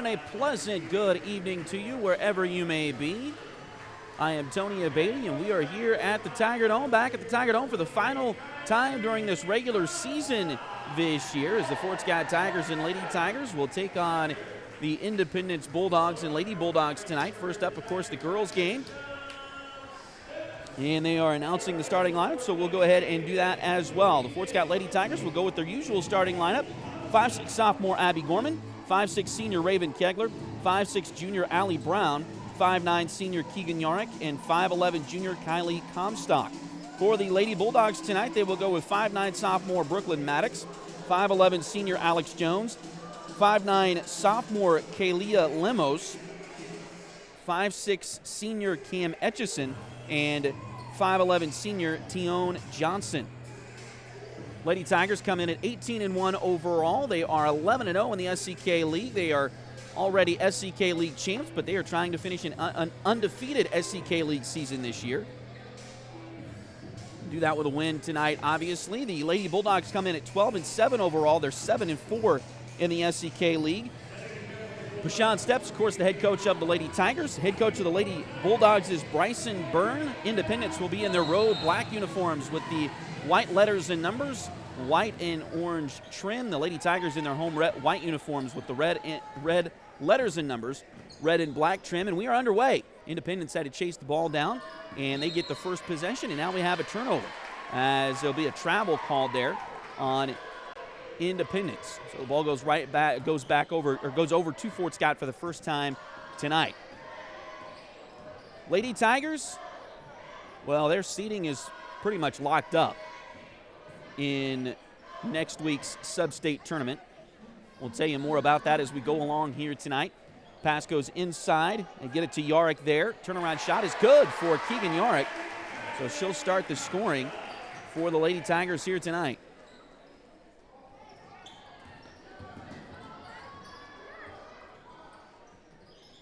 and a pleasant good evening to you wherever you may be. I am Tony Abatey, and we are here at the Tiger Dome, back at the Tiger Dome for the final time during this regular season this year, as the Fort Scott Tigers and Lady Tigers will take on the Independence Bulldogs and Lady Bulldogs tonight. First up, of course, the girls' game. And they are announcing the starting lineup, so we'll go ahead and do that as well. The Fort Scott Lady Tigers will go with their usual starting lineup. 5'6" sophomore Abby Gorman, 5'6" senior Raven Kegler, 5'6" junior Allie Brown, 5'9" senior Keegan Yarick, and 5'11" junior Kylie Comstock. For the Lady Bulldogs tonight, they will go with 5'9" sophomore Brooklyn Maddox, 5'11" senior Alex Jones, 5'9" sophomore Kalia Lemos, 5'6" senior Cam Etchison, and 5'11" senior Tion Johnson. Lady Tigers come in at 18-1 overall. They are 11-0 in the SCK League. They are already SCK League champs, but they are trying to finish an undefeated SCK League season this year. Do that with a win tonight, obviously. The Lady Bulldogs come in at 12-7 overall. They're 7-4 in the SCK League. Pashan Steps, of course, the head coach of the Lady Tigers. Head coach of the Lady Bulldogs is Bryson Byrne. Independents will be in their road black uniforms with the white letters and numbers, white and orange trim. The Lady Tigers in their home white uniforms with the red letters and numbers, red and black trim, and we are underway. Independents had to chase the ball down, and they get the first possession, and now we have a turnover, as there'll be a travel called there on Independence. So the ball goes goes over to Fort Scott for the first time tonight. Lady Tigers, well, their seating is pretty much locked up in next week's sub-state tournament. We'll tell you more about that as we go along here tonight. Pass goes inside and get it to Yarick there. Turnaround shot is good for Keegan Yarick. So she'll start the scoring for the Lady Tigers here tonight.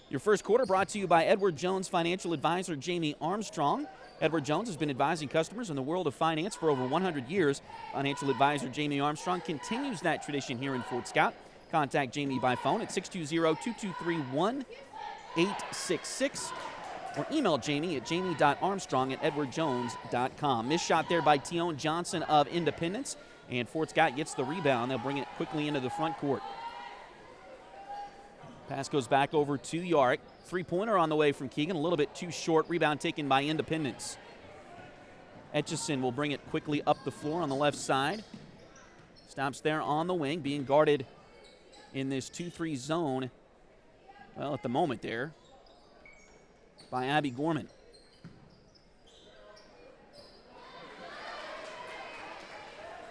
Your first quarter brought to you by Edward Jones financial advisor Jamie Armstrong. Edward Jones has been advising customers in the world of finance for over 100 years. Financial advisor Jamie Armstrong continues that tradition here in Fort Scott. Contact Jamie by phone at 620-223-1866 or email Jamie at jamie.armstrong@edwardjones.com. Missed shot there by Tion Johnson of Independence, and Fort Scott gets the rebound. They'll bring it quickly into the front court. Pass goes back over to Yarick. Three-pointer on the way from Keegan, a little bit too short. Rebound taken by Independence. Etchison will bring it quickly up the floor on the left side. Stops there on the wing, being guarded in this 2-3 zone, well, at the moment there, by Abby Gorman.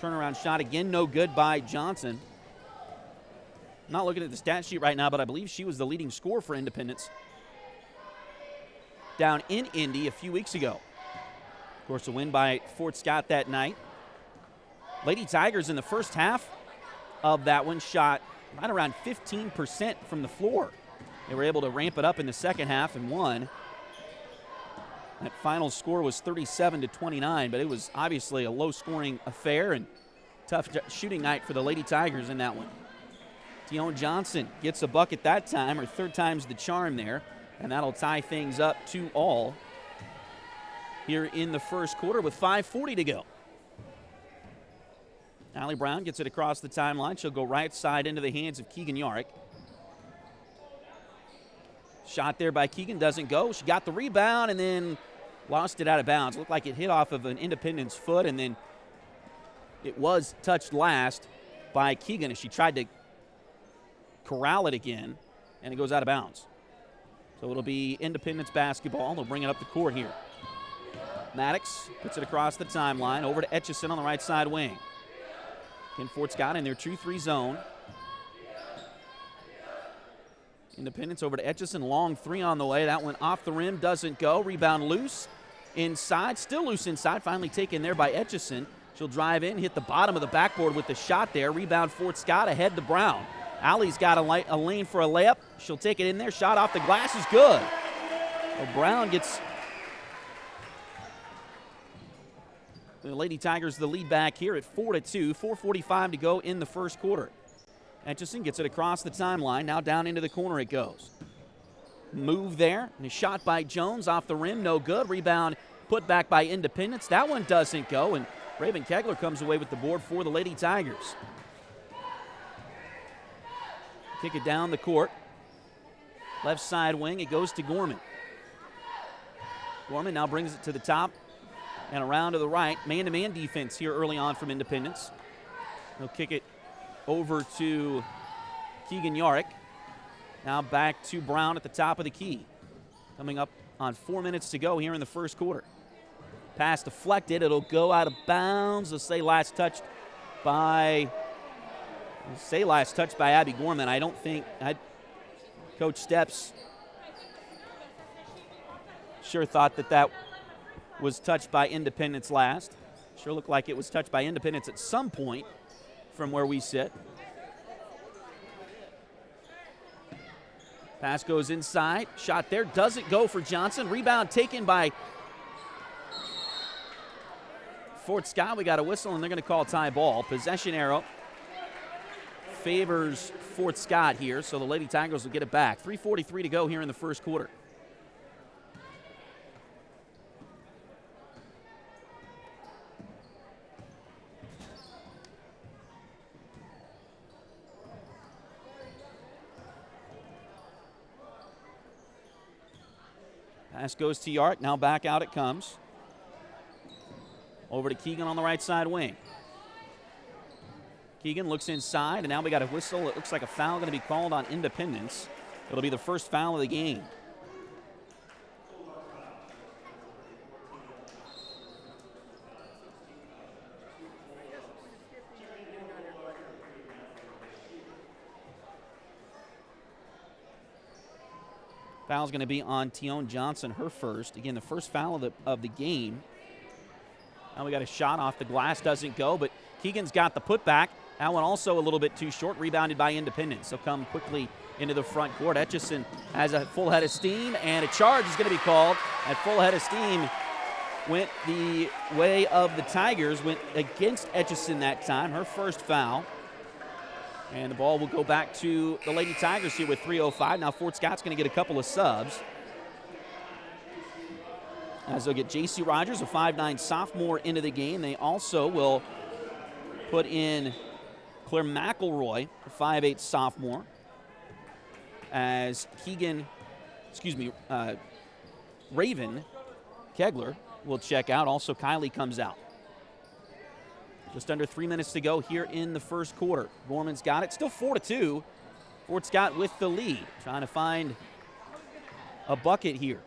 Turnaround shot again, no good by Johnson. I'm not looking at the stat sheet right now, but I believe she was the leading scorer for Independence down in Indy a few weeks ago. Of course, a win by Fort Scott that night. Lady Tigers in the first half of that one shot right around 15% from the floor. They were able to ramp it up in the second half and won. That final score was 37-29, but it was obviously a low-scoring affair and tough shooting night for the Lady Tigers in that one. Tion Johnson gets a bucket that time, her third time's the charm there, and that'll tie things up 2-all here in the first quarter with 5:40 to go. Allie Brown gets it across the timeline. She'll go right side into the hands of Keegan Yarick. Shot there by Keegan doesn't go. She got the rebound and then lost it out of bounds. Looked like it hit off of an Independence foot, and then it was touched last by Keegan as she tried to corral it again, and it goes out of bounds. So it'll be Independence basketball. They'll bring it up the court here. Maddox puts it across the timeline over to Etchison on the right side wing. Again, Fort Scott in their 2-3 zone. Independence over to Etchison. Long three on the way. That one off the rim, doesn't go. Rebound loose inside. Still loose inside. Finally taken there by Etchison. She'll drive in, hit the bottom of the backboard with the shot there. Rebound Fort Scott ahead to Brown. Allie's got a lane for a layup. She'll take it in there. Shot off the glass is good. Well, Brown gets the Lady Tigers the lead back here at 4-2. 4:45 to go in the first quarter. Etchison gets it across the timeline. Now down into the corner it goes. Move there, and a shot by Jones off the rim, no good. Rebound put back by Independence. That one doesn't go, and Raven Kegler comes away with the board for the Lady Tigers. Kick it down the court. Left side wing, it goes to Gorman. Gorman now brings it to the top and around to the right. Man-to-man defense here early on from Independence. He'll kick it over to Keegan Yarrick. Now back to Brown at the top of the key. Coming up on 4 minutes to go here in the first quarter. Pass deflected. It'll go out of bounds. They'll say last touched by Abby Gorman. I don't think Coach Steps sure thought that was touched by Independence last. Sure looked like it was touched by Independence at some point from where we sit. Pass goes inside. Shot there. Doesn't go for Johnson. Rebound taken by Fort Scott. We got a whistle, and they're going to call tie ball. Possession arrow favors Fort Scott here, so the Lady Tigers will get it back. 3:43 to go here in the first quarter. Pass goes to Yark. Now back out it comes. Over to Keegan on the right side wing. Keegan looks inside, and now we got a whistle. It looks like a foul going to be called on Independence. It'll be the first foul of the game. Foul's going to be on Tion Johnson, her first. Again, the first foul of the game. Now we got a shot off the glass, doesn't go, but Keegan's got the putback. That one also a little bit too short, rebounded by Independence. So come quickly into the front court. Etchison has a full head of steam, and a charge is going to be called. That full head of steam went the way of the Tigers, went against Etchison that time, her first foul. And the ball will go back to the Lady Tigers here with 3:05. Now Fort Scott's going to get a couple of subs, as they'll get J.C. Rogers, a 5'9 sophomore, into the game. They also will put in Claire McElroy, a 5'8 sophomore, as Raven Kegler will check out. Also, Kylie comes out. Just under 3 minutes to go here in the first quarter. Gorman's got it. Still 4-2. Fort Scott with the lead. Trying to find a bucket here.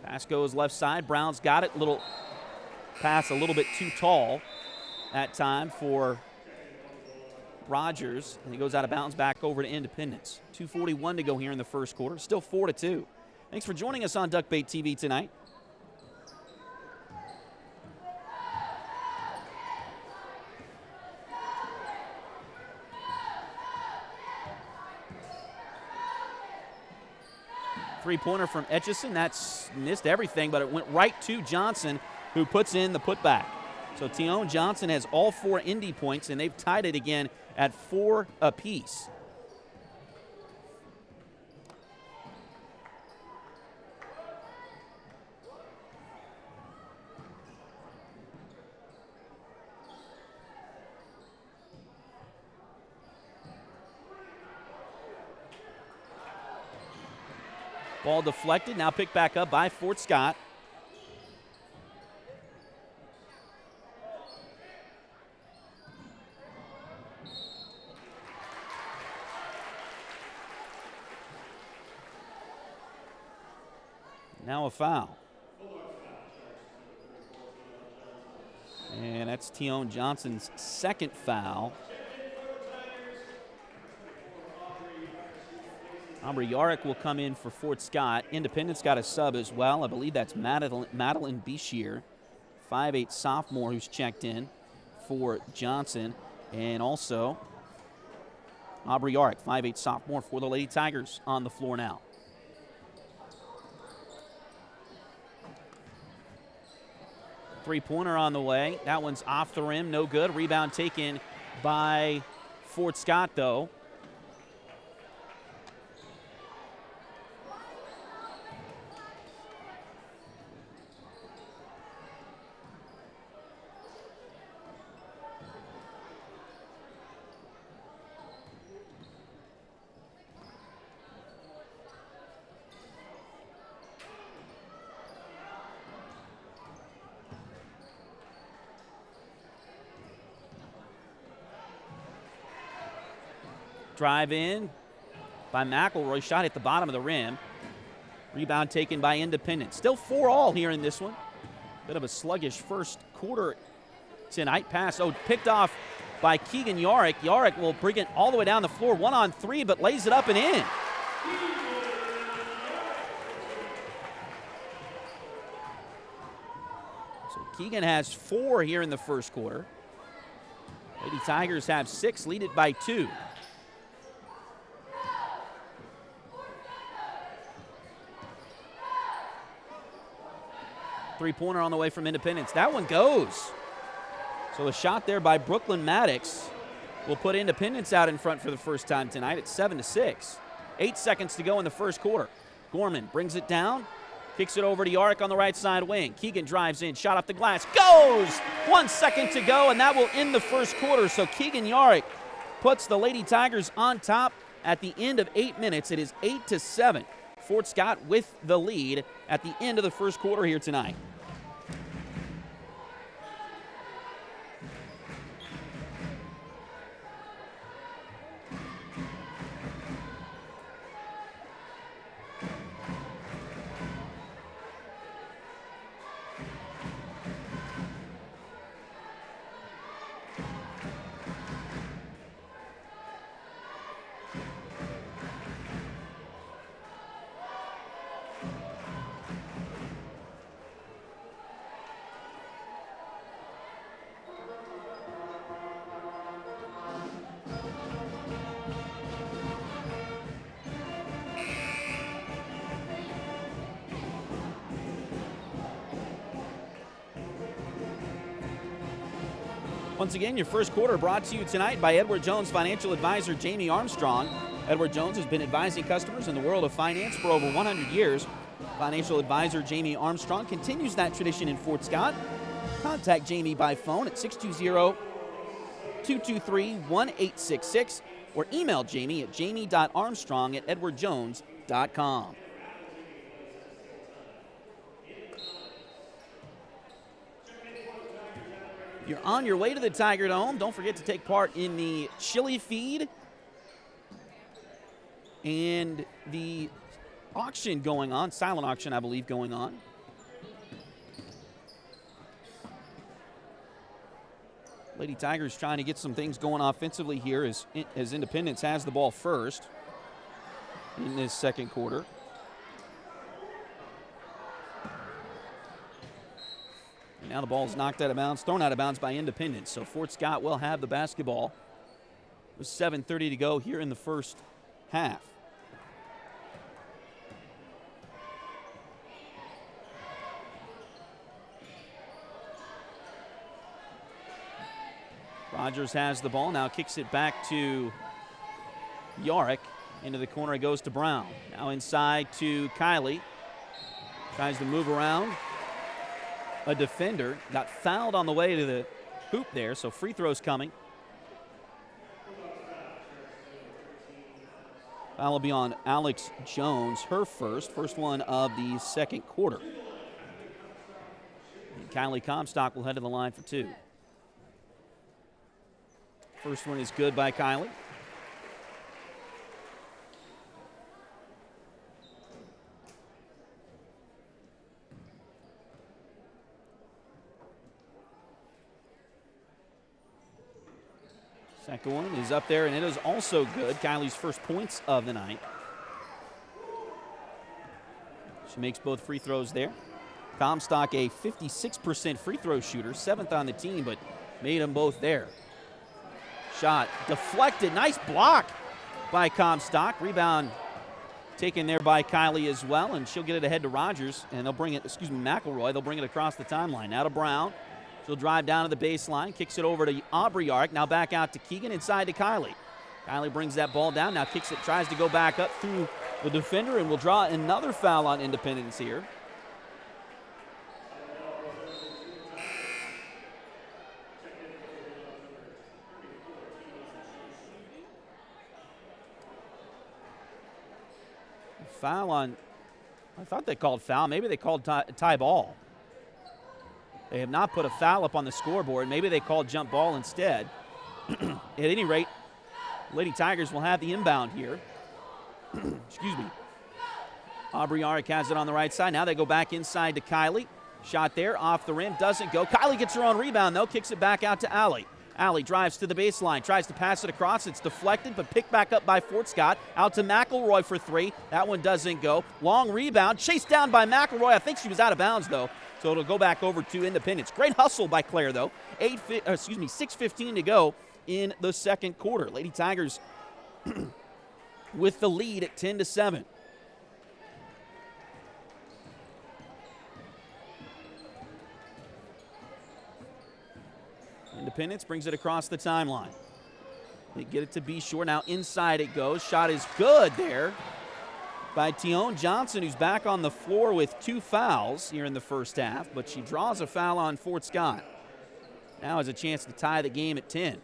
Pass goes left side. Brown's got it. Little pass a little bit too tall that time for Rogers. And he goes out of bounds back over to Independence. 2:41 to go here in the first quarter. Still 4-2. Thanks for joining us on Duckbait TV tonight. Three-pointer from Etchison. That's missed everything, but it went right to Johnson, who puts in the putback. So Tion Johnson has all 4 Indy points, and they've tied it again at 4 apiece. Ball deflected, now picked back up by Fort Scott. Now a foul. And that's Tion Johnson's second foul. Aubrey Yarrick will come in for Fort Scott. Independence got a sub as well. I believe that's Madeline Bichier, 5'8 sophomore, who's checked in for Johnson. And also Aubrey Yarrick, 5'8 sophomore for the Lady Tigers, on the floor now. Three-pointer on the way. That one's off the rim, no good. Rebound taken by Fort Scott, though. drive in by McElroy. Shot at the bottom of the rim. Rebound taken by Independence. Still 4-all here in this one. Bit of a sluggish first quarter tonight. Pass, picked off by Keegan Yarick. Yarick will bring it all the way down the floor. 1-on-3, but lays it up and in. So Keegan has 4 here in the first quarter. Lady Tigers have 6, lead it by 2. Three-pointer on the way from Independence. That one goes. So a shot there by Brooklyn Maddox will put Independence out in front for the first time tonight at 7-6. 8 seconds to go in the first quarter. Gorman brings it down, kicks it over to Yarick on the right side wing. Keegan drives in, shot off the glass, goes! 1 second to go, and that will end the first quarter. So Keegan Yarick puts the Lady Tigers on top at the end of 8 minutes. It is 8-7. Fort Scott with the lead at the end of the first quarter here tonight. Once again, your first quarter brought to you tonight by Edward Jones financial advisor Jamie Armstrong. Edward Jones has been advising customers in the world of finance for over 100 years. Financial advisor Jamie Armstrong continues that tradition in Fort Scott. Contact Jamie by phone at 620-223-1866 or email Jamie at jamie.armstrong@edwardjones.com. If you're on your way to the Tiger Dome, don't forget to take part in the chili feed and the auction going on, silent auction, I believe, going on. Lady Tigers trying to get some things going offensively here as Independence has the ball first in this second quarter. Now the ball is knocked out of bounds, thrown out of bounds by Independence. So Fort Scott will have the basketball with 7:30 to go here in the first half. Rogers has the ball, now kicks it back to Yarick. Into the corner it goes to Brown. Now inside to Kylie. Tries to move around. A defender got fouled on the way to the hoop there, so free throws coming. Foul will be on Alex Jones, her first one of the second quarter. And Kylie Comstock will head to the line for 2. First one is good by Kylie. Second one is up there, and it is also good. Kylie's first points of the night. She makes both free throws there. Comstock, a 56% free throw shooter, 7th on the team, but made them both there. Shot deflected. Nice block by Comstock. Rebound taken there by Kylie as well, and she'll get it ahead to Rogers, and they'll bring it, McElroy. They'll bring it across the timeline. Now to Brown. She'll drive down to the baseline, kicks it over to Aubrey Yarick. Now back out to Keegan, inside to Kylie. Kylie brings that ball down, now kicks it, tries to go back up through the defender, and will draw another foul on Independence here. Foul on, I thought they called foul. Maybe they called tie ball. They have not put a foul up on the scoreboard. Maybe they called jump ball instead. At any rate, Lady Tigers will have the inbound here. Excuse me. Aubrey Arick has it on the right side. Now they go back inside to Kylie. Shot there, off the rim, doesn't go. Kylie gets her own rebound, though, kicks it back out to Allie. Allie drives to the baseline, tries to pass it across. It's deflected, but picked back up by Fort Scott. Out to McElroy for three. That one doesn't go. Long rebound, chased down by McElroy. I think she was out of bounds, though, so it'll go back over to Independence. Great hustle by Claire, though. 6:15 to go in the second quarter. Lady Tigers with the lead at 10-7. Independence brings it across the timeline. They get it to Be Sure. Now inside it goes. Shot is good there by Tion Johnson, who's back on the floor with 2 fouls here in the first half, but she draws a foul on Fort Scott. Now has a chance to tie the game at 10.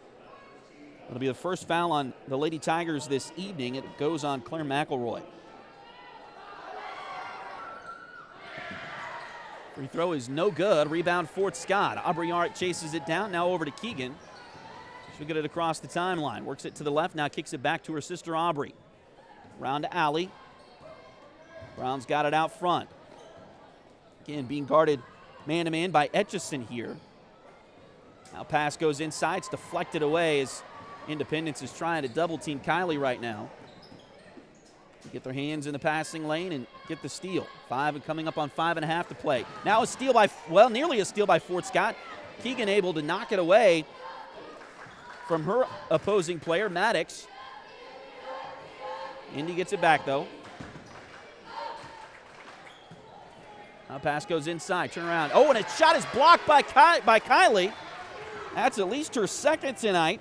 It'll be the first foul on the Lady Tigers this evening. It goes on Claire McElroy. Free throw is no good. Rebound Fort Scott. Aubrey Arick chases it down. Now over to Keegan. She'll get it across the timeline. Works it to the left. Now kicks it back to her sister Aubrey. Round to Allie. Brown's got it out front. Again, being guarded man-to-man by Etchison here. Now pass goes inside. It's deflected away as Independence is trying to double-team Kylie right now. Get their hands in the passing lane and get the steal. 5 and coming up on 5.5 to play. Now a steal by, well, nearly a steal by Fort Scott. Keegan able to knock it away from her opposing player, Maddox. Indy gets it back, though. Now pass goes inside, turn around. Oh, and a shot is blocked by Kylie. That's at least her second tonight.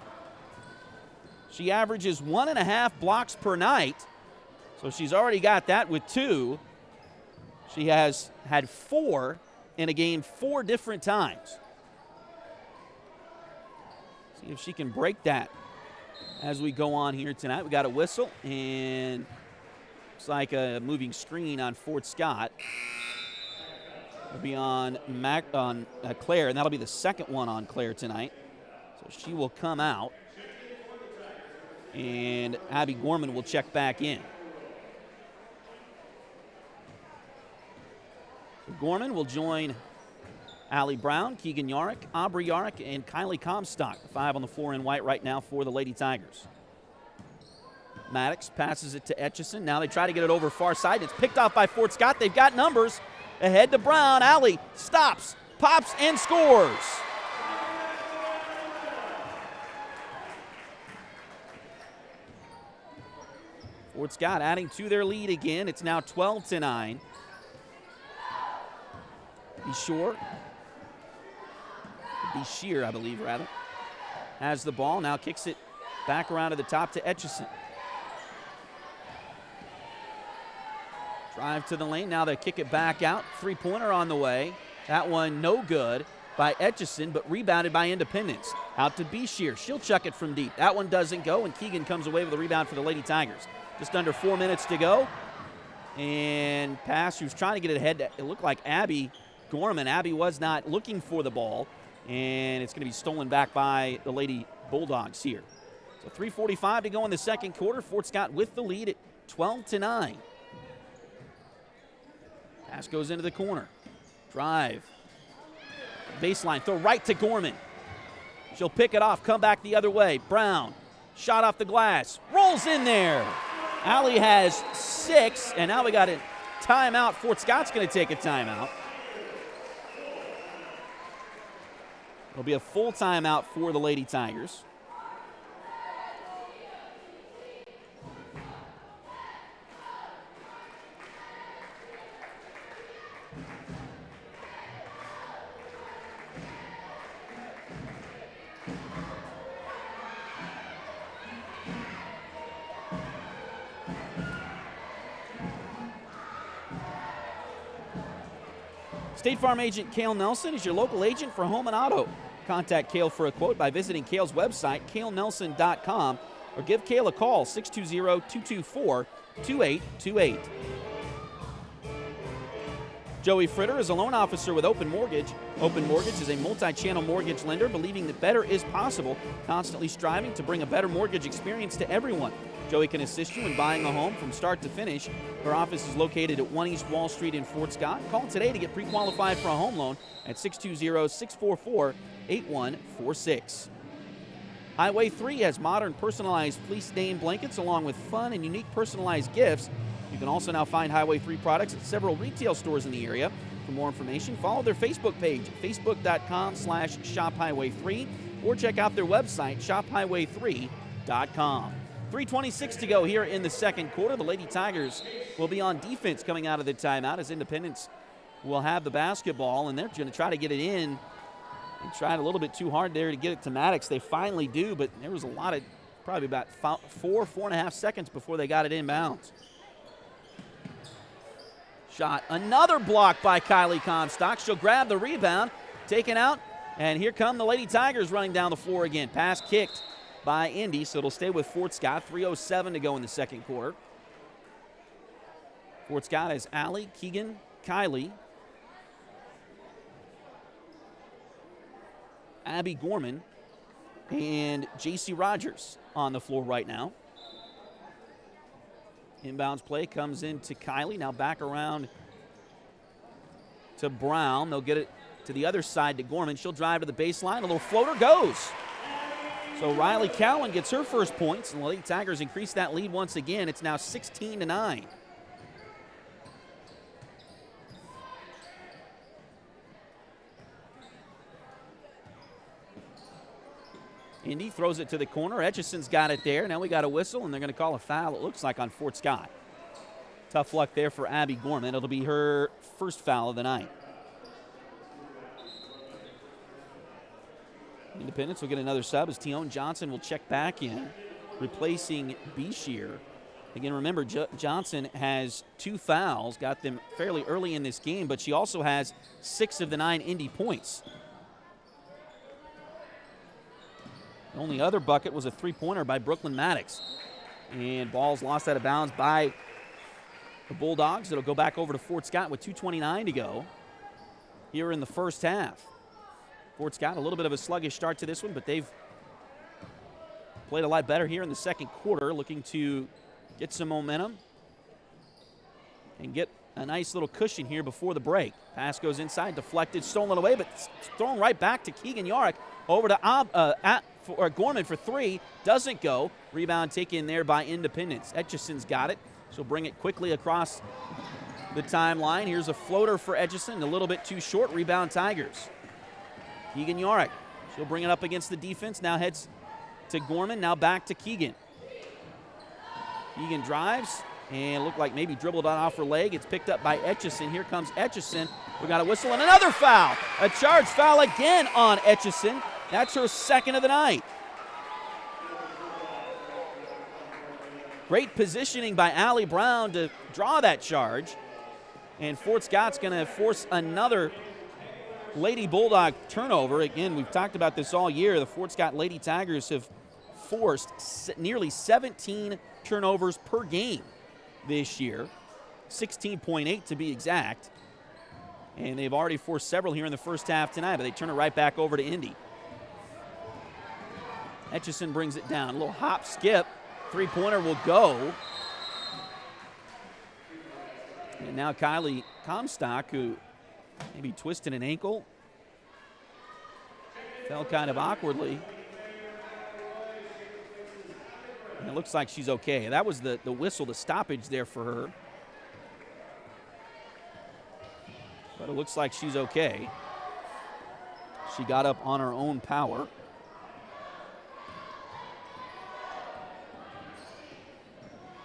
She averages 1.5 blocks per night. So she's already got that with 2. She has had 4 in a game 4 different times. See if she can break that as we go on here tonight. We got a whistle, and looks like a moving screen on Fort Scott. It'll be on Claire, and that'll be the second one on Claire tonight. So she will come out, and Abby Gorman will check back in. Gorman will join Allie Brown, Keegan Yarick, Aubrey Yarick, and Kylie Comstock. 5 on the floor in white right now for the Lady Tigers. Maddox passes it to Etchison. Now they try to get it over far side. It's picked off by Fort Scott. They've got numbers. Ahead to Brown. Allie stops, pops, and scores. Fort Scott adding to their lead again. It's now 12-9. Be Sheer, I believe, rather, has the ball. Now kicks it back around to the top to Etchison. Drive to the lane. Now they kick it back out. 3-pointer on the way. That one no good by Etchison, but rebounded by Independence. Out to Be Sheer. She'll chuck it from deep. That one doesn't go, and Keegan comes away with a rebound for the Lady Tigers. Just under 4 minutes to go. And pass, she was trying to get it ahead. It looked like Abby Gorman. Abby was not looking for the ball, and it's going to be stolen back by the Lady Bulldogs here. So 3:45 to go in the second quarter. Fort Scott with the lead at 12-9. Pass goes into the corner. Drive. Baseline, throw right to Gorman. She'll pick it off, come back the other way. Brown, shot off the glass, rolls in there. Allie has 6, and now we got a timeout. Fort Scott's going to take a timeout. It'll be a full timeout for the Lady Tigers. State Farm agent Cale Nelson is your local agent for home and auto. Contact Cale for a quote by visiting Cale's website, calenelson.com, or give Cale a call, 620-224-2828. Joey Fritter is a loan officer with Open Mortgage. Open Mortgage is a multi-channel mortgage lender believing that better is possible, constantly striving to bring a better mortgage experience to everyone. Joey can assist you in buying a home from start to finish. Her office is located at 1 East Wall Street in Fort Scott. Call today to get pre-qualified for a home loan at 620-644-8146. Highway 3 has modern personalized fleece name blankets along with fun and unique personalized gifts. You can also now find Highway 3 products at several retail stores in the area. For more information, follow their Facebook page, facebook.com/shophighway3, or check out their website, shophighway3.com. 3:26 to go here in the second quarter. The Lady Tigers will be on defense coming out of the timeout as Independence will have the basketball, and they're going to try to get it in. They tried a little bit too hard there to get it to Maddox. They finally do, but there was a lot of, probably about 4.5 seconds before they got it inbounds. Shot, another block by Kylie Comstock. She'll grab the rebound, taken out, and here come the Lady Tigers running down the floor again. Pass kicked by Indy, so it'll stay with Fort Scott. 3:07 to go in the second quarter. Fort Scott has Allie, Keegan, Kylie, Abby Gorman, and J.C. Rogers on the floor right now. Inbounds play comes into Kylie. Now back around to Brown. They'll get it to the other side to Gorman. She'll drive to the baseline. A little floater goes. So Riley Cowan gets her first points, and the Lady Tigers increase that lead once again. It's now 16-9. Indy throws it to the corner. Etchison's got it there. Now we got a whistle, and they're going to call a foul, it looks like, on Fort Scott. Tough luck there for Abby Gorman. It'll be her first foul of the night. Independence will get another sub as Tione Johnson will check back in, replacing Beshear. Again, remember, Johnson has 2 fouls, got them fairly early in this game, but she also has 6 of the 9 Indy points. The only other bucket was a 3-pointer by Brooklyn Maddox. And ball's lost out of bounds by the Bulldogs. It'll go back over to Fort Scott with 2:29 to go here in the first half. Fort Scott, a little bit of a sluggish start to this one, but they've played a lot better here in the second quarter, looking to get some momentum and get a nice little cushion here before the break. Pass goes inside, deflected, stolen away, but thrown right back to Keegan Yarick. Over to Gorman for 3. Doesn't go. Rebound taken there by Independence. Etchison's got it. She'll bring it quickly across the timeline. Here's a floater for Etchison, a little bit too short. Rebound Tigers. Keegan Yarick. She'll bring it up against the defense. Now heads to Gorman. Now back to Keegan. Keegan drives and looked like maybe dribbled it off her leg. It's picked up by Etchison. Here comes Etchison. We got a whistle and another foul. A charge foul again on Etchison. That's her second of the night. Great positioning by Allie Brown to draw that charge. And Fort Scott's going to force another Lady Bulldog turnover. Again, we've talked about this all year. The Fort Scott Lady Tigers have forced nearly 17 turnovers per game this year, 16.8 to be exact. And they've already forced several here in the first half tonight, but they turn it right back over to Indy. Etchison brings it down. A little hop, skip. 3-pointer will go. And now Kylie Comstock, who maybe twisted an ankle, fell kind of awkwardly. And it looks like she's okay. That was the whistle, the stoppage there for her. But it looks like she's okay. She got up on her own power.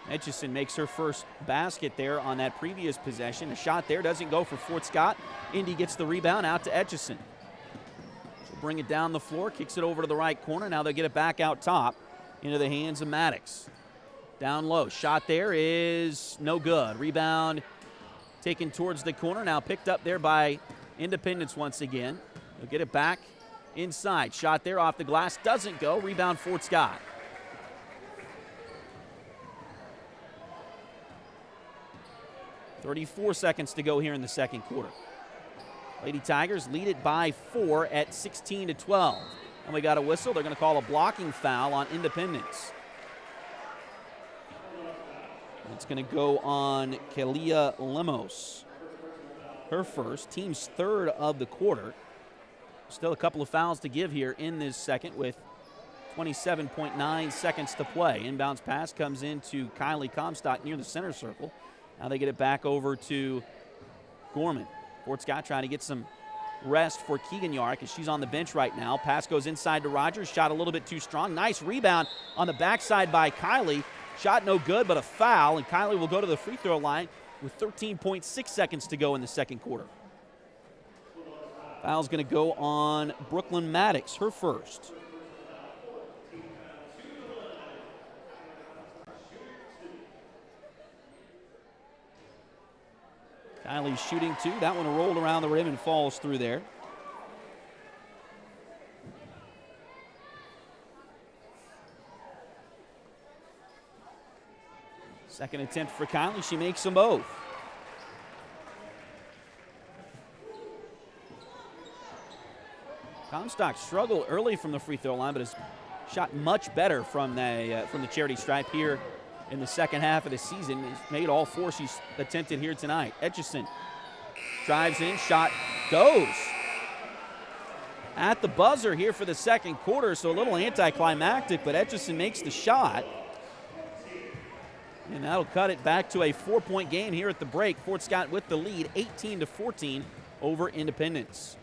Etchison makes her first basket there on that previous possession. A shot there doesn't go for Fort Scott. Indy gets the rebound out to Etchison. She'll bring it down the floor, kicks it over to the right corner. Now they'll get it back out top into the hands of Maddox. Down low, shot there is no good. Rebound taken towards the corner, now picked up there by Independence once again. They'll get it back inside. Shot there off the glass, doesn't go. Rebound Fort Scott. 34 seconds to go here in the second quarter. Lady Tigers lead it by 4 at 16-12. And we got a whistle. They're going to call a blocking foul on Independence. It's going to go on Kalia Lemos. Her first, team's third of the quarter. Still a couple of fouls to give here in this second with 27.9 seconds to play. Inbounds pass comes into Kylie Comstock near the center circle. Now they get it back over to Gorman. Fort Scott trying to get some rest for Keegan Yarrick as she's on the bench right now. Pass goes inside to Rogers. Shot a little bit too strong. Nice rebound on the backside by Kylie. Shot no good, but a foul, and Kylie will go to the free throw line with 13.6 seconds to go in the second quarter. Foul's going to go on Brooklyn Maddox, her first. Kylie's shooting two. That one rolled around the rim and falls through there. Second attempt for Kylie. She makes them both. Comstock struggled early from the free throw line, but has shot much better from the charity stripe here in the second half of the season. He's made all four she's attempted here tonight. Etchison drives in, shot goes. At the buzzer here for the second quarter, so a little anticlimactic, but Etchison makes the shot. And that'll cut it back to a 4-point game here at the break. Fort Scott with the lead, 18-14 over Independence.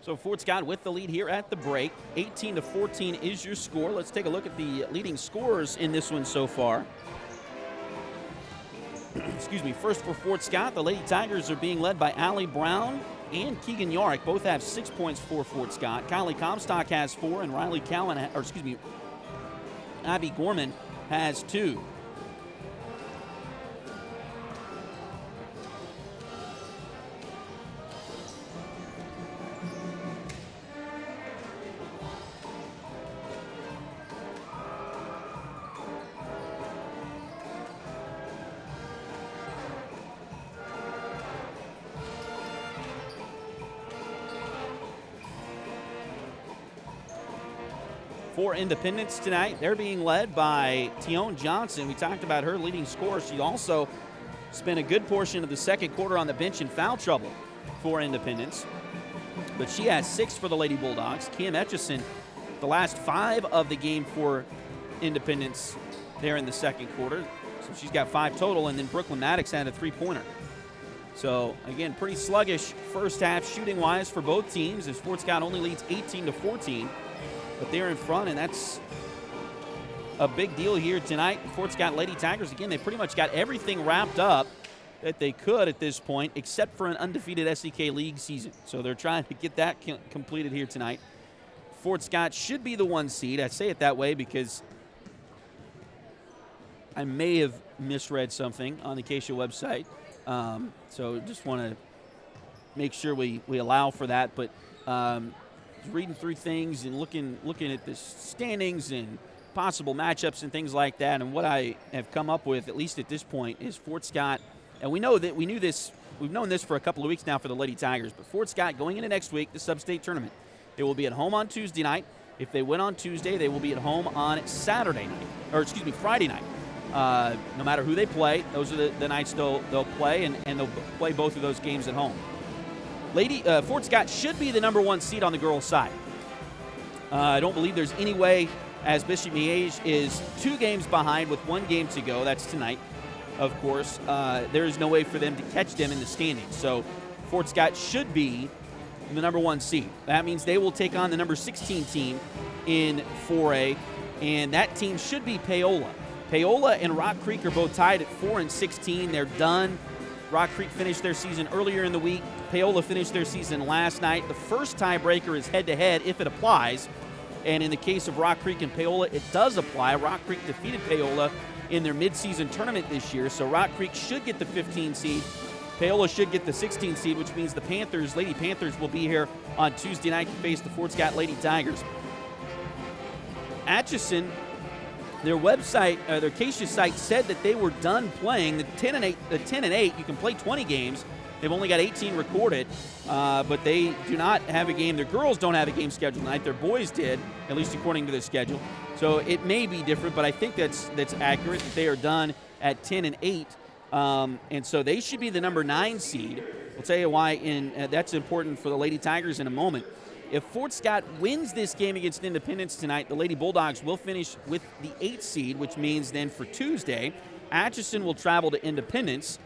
So Fort Scott with the lead here at the break. 18-14 is your score. Let's take a look at the leading scorers in this one so far. Excuse me. First for Fort Scott, the Lady Tigers are being led by Allie Brown and Keegan Yarrick. Both have 6 points for Fort Scott. Kylie Comstock has 4, and Abby Gorman has 2. For Independence tonight, they're being led by Tion Johnson. We talked about her leading scorer. She also spent a good portion of the second quarter on the bench in foul trouble for Independence. But she has 6 for the Lady Bulldogs. Kim Etchison, the last 5 of the game for Independence there in the second quarter. So she's got 5 total, and then Brooklyn Maddox had a 3-pointer. So, again, pretty sluggish first half shooting-wise for both teams as Fort Scott only leads 18-14. But they're in front, and that's a big deal here tonight. Fort Scott Lady Tigers, again, they pretty much got everything wrapped up that they could at this point, except for an undefeated SEK League season. So they're trying to get that completed here tonight. Fort Scott should be the 1 seed. I say it that way because I may have misread something on the Acacia website. So just want to make sure we allow for that. But reading through things and looking at the standings and possible matchups and things like that, and what I have come up with, at least at this point, is Fort Scott. And we've known this for a couple of weeks now for the Lady Tigers, but Fort Scott going into next week, the sub-state tournament, they will be at home on Tuesday night. If they win on Tuesday, they will be at home on Friday night. No matter who they play, those are the nights they'll play, and they'll play both of those games at home. Fort Scott should be the number 1 seed on the girls' side. I don't believe there's any way, as Bishop Miege is 2 games behind with 1 game to go. That's tonight, of course. There is no way for them to catch them in the standings. So Fort Scott should be the number 1 seed. That means they will take on the number 16 team in 4A, and that team should be Paola. Paola and Rock Creek are both tied at 4-16. They're done. Rock Creek finished their season earlier in the week. Paola finished their season last night. The first tiebreaker is head-to-head if it applies. And in the case of Rock Creek and Paola, it does apply. Rock Creek defeated Paola in their midseason tournament this year, so Rock Creek should get the 15 seed. Paola should get the 16 seed, which means the Lady Panthers, will be here on Tuesday night to face the Fort Scott Lady Tigers. Atchison, their website, their Acacia site said that they were done playing the 10 and 8. You can play 20 games. They've only got 18 recorded, but they do not have a game. Their girls don't have a game scheduled tonight. Their boys did, at least according to their schedule. So it may be different, but I think that's accurate. That they are done at 10 and 8, and so they should be the number 9 seed. I'll tell you why, and that's important for the Lady Tigers in a moment. If Fort Scott wins this game against Independence tonight, the Lady Bulldogs will finish with the 8th seed, which means then for Tuesday, Atchison will travel to Independence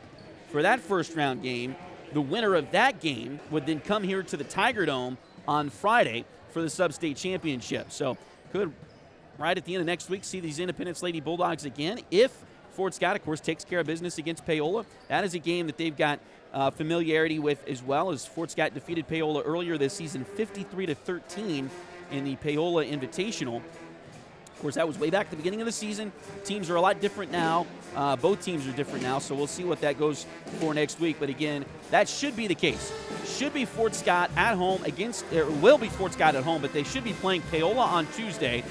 for that first-round game. The winner of that game would then come here to the Tiger Dome on Friday for the Sub-State Championship. So could, right at the end of next week, see these Independence Lady Bulldogs again. If Fort Scott, of course, takes care of business against Paola, that is a game that they've got familiarity with, as well as Fort Scott defeated Paola earlier this season 53-13 in the Paola Invitational. Of course, that was way back at the beginning of the season. Teams are a lot different now. Both teams are different now, so we'll see what that goes for next week. But again, that should be the case. Should be Fort Scott at home will be Fort Scott at home, but they should be playing Paola on Tuesday.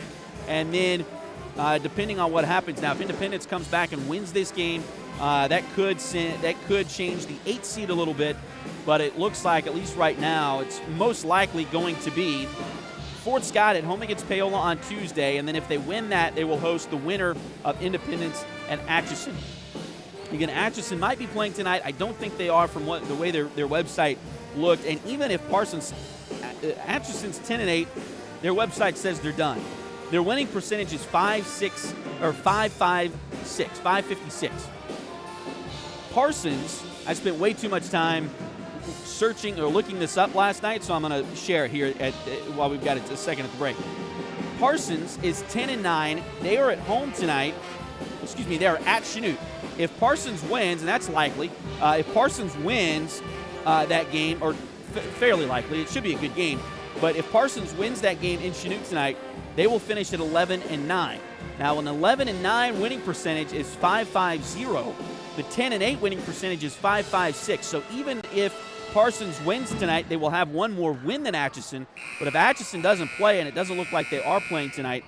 And then, depending on what happens now, if Independence comes back and wins this game, that could change the 8th seed a little bit. But it looks like, at least right now, it's most likely going to be Fort Scott at home against Paola on Tuesday, and then if they win that, they will host the winner of Independence and Atchison. Again, Atchison might be playing tonight. I don't think they are from the way their website looked. And even if Atchison's 10 and 8, their website says they're done. Their winning percentage is 556. Parsons, I spent way too much time searching or looking this up last night, so I'm going to share it here while we've got a second at the break. Parsons is 10 and 9. They are at home tonight. They are at Chanute. If Parsons wins, and that's likely, if Parsons wins that game, or fairly likely, it should be a good game, but if Parsons wins that game in Chanute tonight, they will finish at 11 and 9. Now, an 11 and 9 winning percentage is 5.50. The 10 and 8 winning percentage is 5.56. So even if Parsons wins tonight, they will have one more win than Atchison. But if Atchison doesn't play, and it doesn't look like they are playing tonight,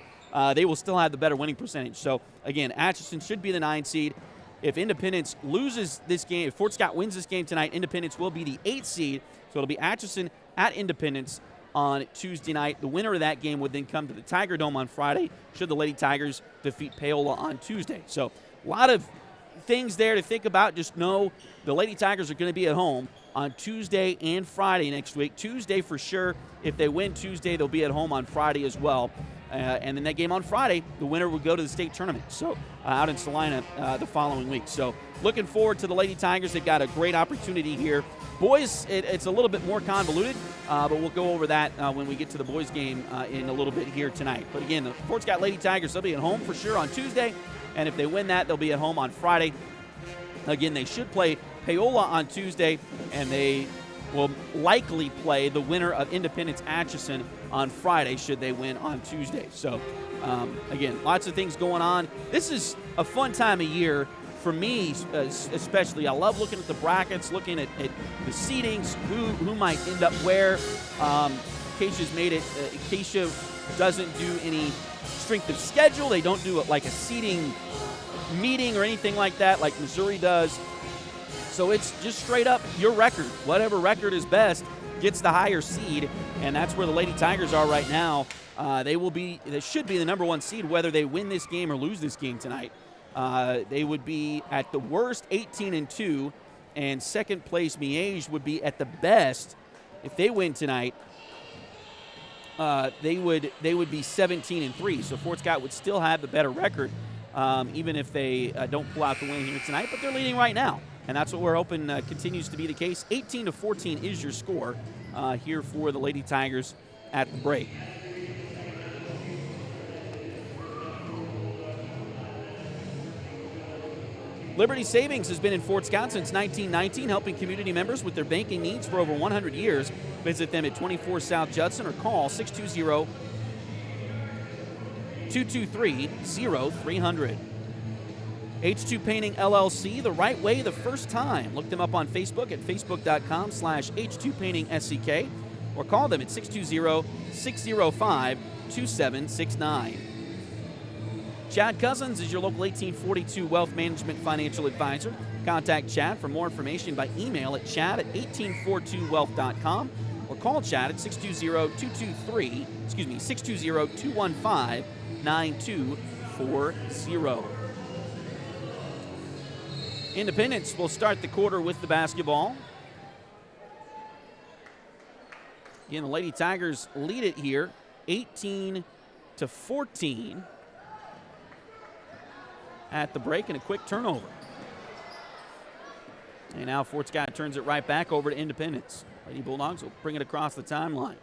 they will still have the better winning percentage. So, again, Atchison should be the 9 seed. If Independence loses this game, if Fort Scott wins this game tonight, Independence will be the 8th seed. So it'll be Atchison at Independence on Tuesday night. The winner of that game would then come to the Tiger Dome on Friday, should the Lady Tigers defeat Paola on Tuesday. So a lot of things there to think about. Just know the Lady Tigers are going to be at home on Tuesday and Friday next week. Tuesday for sure. If they win Tuesday, they'll be at home on Friday as well. And then that game on Friday, the winner would go to the state tournament. So out in Salina the following week. So looking forward to the Lady Tigers. They've got a great opportunity here. Boys, it's a little bit more convoluted, but we'll go over that when we get to the boys game in a little bit here tonight. But again, the Fort Scott Lady Tigers, they'll be at home for sure on Tuesday, and if they win that, they'll be at home on Friday. Again, they should play Paola on Tuesday, and they will likely play the winner of Independence Atchison on Friday should they win on Tuesday. So, again, lots of things going on. This is a fun time of year for me, especially. I love looking at the brackets, looking at the seedings, who might end up where. Keisha's made it. Keisha doesn't do any strength of schedule. They don't do it like a seeding meeting or anything like that like Missouri does. So it's just straight up your record. Whatever record is best gets the higher seed, and that's where the Lady Tigers are right now. They should be the number one seed whether they win this game or lose this game tonight. They would be at the worst 18-2, and second place Miege would be at the best if they win tonight. They would be 17-3. So Fort Scott would still have the better record, even if they don't pull out the win here tonight. But they're leading right now, and that's what we're hoping continues to be the case. 18-14 is your score here for the Lady Tigers at the break. Liberty Savings has been in Fort Scott since 1919, helping community members with their banking needs for over 100 years. Visit them at 24 South Judson or call 620-223-0300. H2 Painting LLC, the right way the first time. Look them up on Facebook at facebook.com/H2PaintingSCK or call them at 620-605-2769. Chad Cousins is your local 1842 Wealth Management Financial Advisor. Contact Chad for more information by email at chad@1842wealth.com or call Chad at 620-215-9240. Independence will start the quarter with the basketball. Again, the Lady Tigers lead it here, 18-14. At the break, and a quick turnover. And now Fort Scott turns it right back over to Independence. Lady Bulldogs will bring it across the timeline.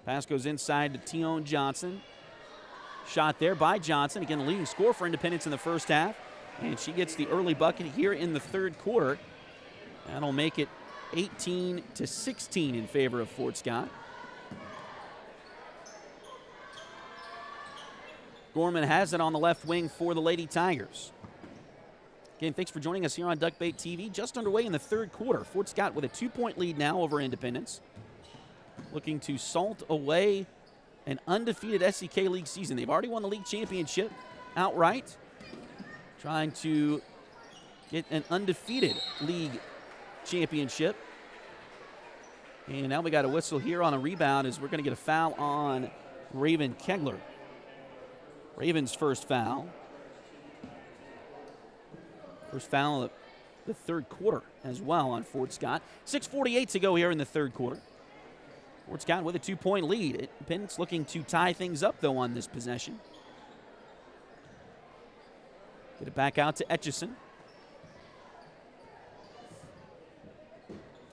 Pass goes inside to Tion Johnson. Shot there by Johnson. Again, the leading scorer for Independence in the first half. And she gets the early bucket here in the third quarter. That'll make it 18-16 in favor of Fort Scott. Gorman has it on the left wing for the Lady Tigers. Again, thanks for joining us here on Duckbait TV. Just underway in the third quarter. Fort Scott with a 2-point lead now over Independence. Looking to salt away an undefeated SCK League season. They've already won the league championship outright. Trying to get an undefeated league championship. And now we got a whistle here on a rebound as we're going to get a foul on Raven Kegler. Raven's first foul. First foul of the third quarter as well on Fort Scott. 6:48 to go here in the third quarter. Fort Scott with a 2-point lead. Independence looking to tie things up, though, on this possession. Get it back out to Etchison.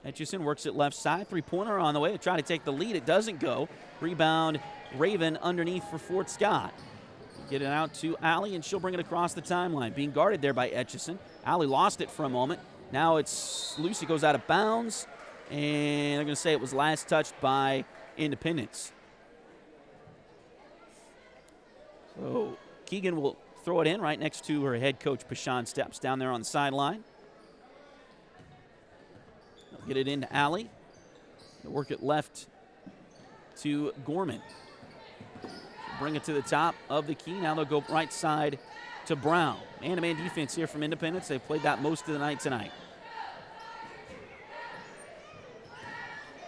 Etchison works it left side. Three-pointer on the way to try to take the lead. It doesn't go. Rebound, Raven underneath for Fort Scott. Get it out to Allie, and she'll bring it across the timeline. Being guarded there by Etchison. Allie lost it for a moment. Now it's loose. It goes out of bounds. And I'm going to say it was last touched by Independence. So Keegan will throw it in right next to her head coach, Pashan Steps, down there on the sideline. They'll get it into Allie. They'll work it left to Gorman. Bring it to the top of the key. Now they'll go right side to Brown. Man-to-man defense here from Independence. They've played that most of the night tonight.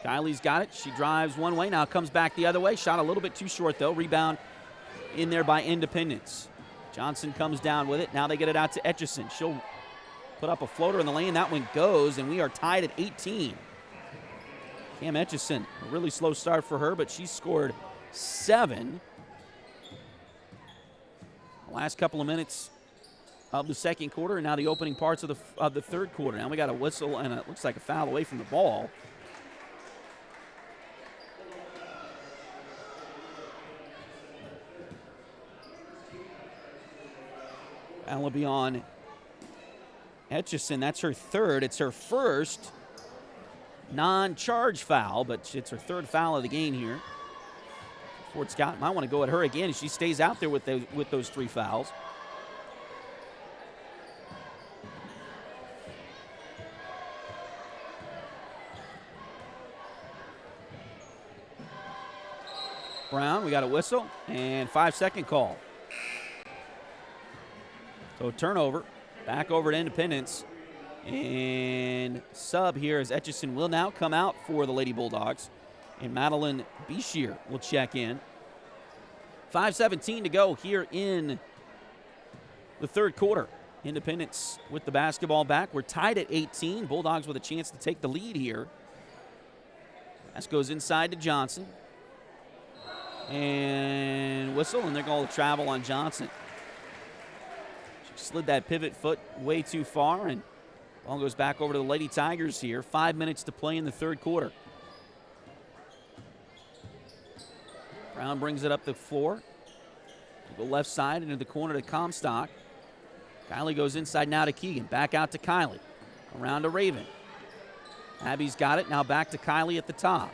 Kylie's got it. She drives one way. Now comes back the other way. Shot a little bit too short, though. Rebound in there by Independence. Johnson comes down with it. Now they get it out to Etchison. She'll put up a floater in the lane. That one goes, and we are tied at 18. Cam Etchison, a really slow start for her, but she scored 7. The last couple of minutes of the second quarter, and now the opening parts of the third quarter. Now we got a whistle, and it looks like a foul away from the ball. And will be on Etchison. That's her third. It's her first non-charge foul, but it's her third foul of the game here. Fort Scott might want to go at her again as she stays out there with those 3 fouls. Brown, we got a whistle, and 5-second call. So turnover, back over to Independence. And sub here as Etchison will now come out for the Lady Bulldogs. And Madeline Beshear will check in. 5:17 to go here in the third quarter. Independence with the basketball back. We're tied at 18. Bulldogs with a chance to take the lead here. Pass goes inside to Johnson. And whistle, and they're going to travel on Johnson. She slid that pivot foot way too far, and ball goes back over to the Lady Tigers here. 5 minutes to play in the third quarter. Brown brings it up the floor. To the left side into the corner to Comstock. Kylie goes inside now to Keegan. Back out to Kylie. Around to Raven. Abby's got it. Now back to Kylie at the top.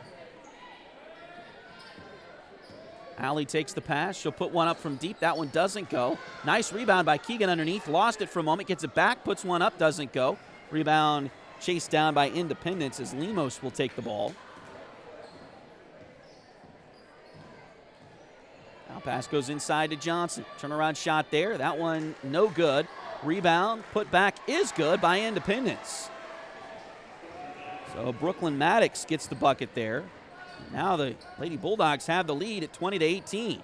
Allie takes the pass. She'll put one up from deep. That one doesn't go. Nice rebound by Keegan underneath. Lost it for a moment. Gets it back. Puts one up. Doesn't go. Rebound chased down by Independence as Lemos will take the ball. Now pass goes inside to Johnson. Turnaround shot there. That one no good. Rebound put back is good by Independence. So Brooklyn Maddox gets the bucket there. Now the Lady Bulldogs have the lead at 20-18.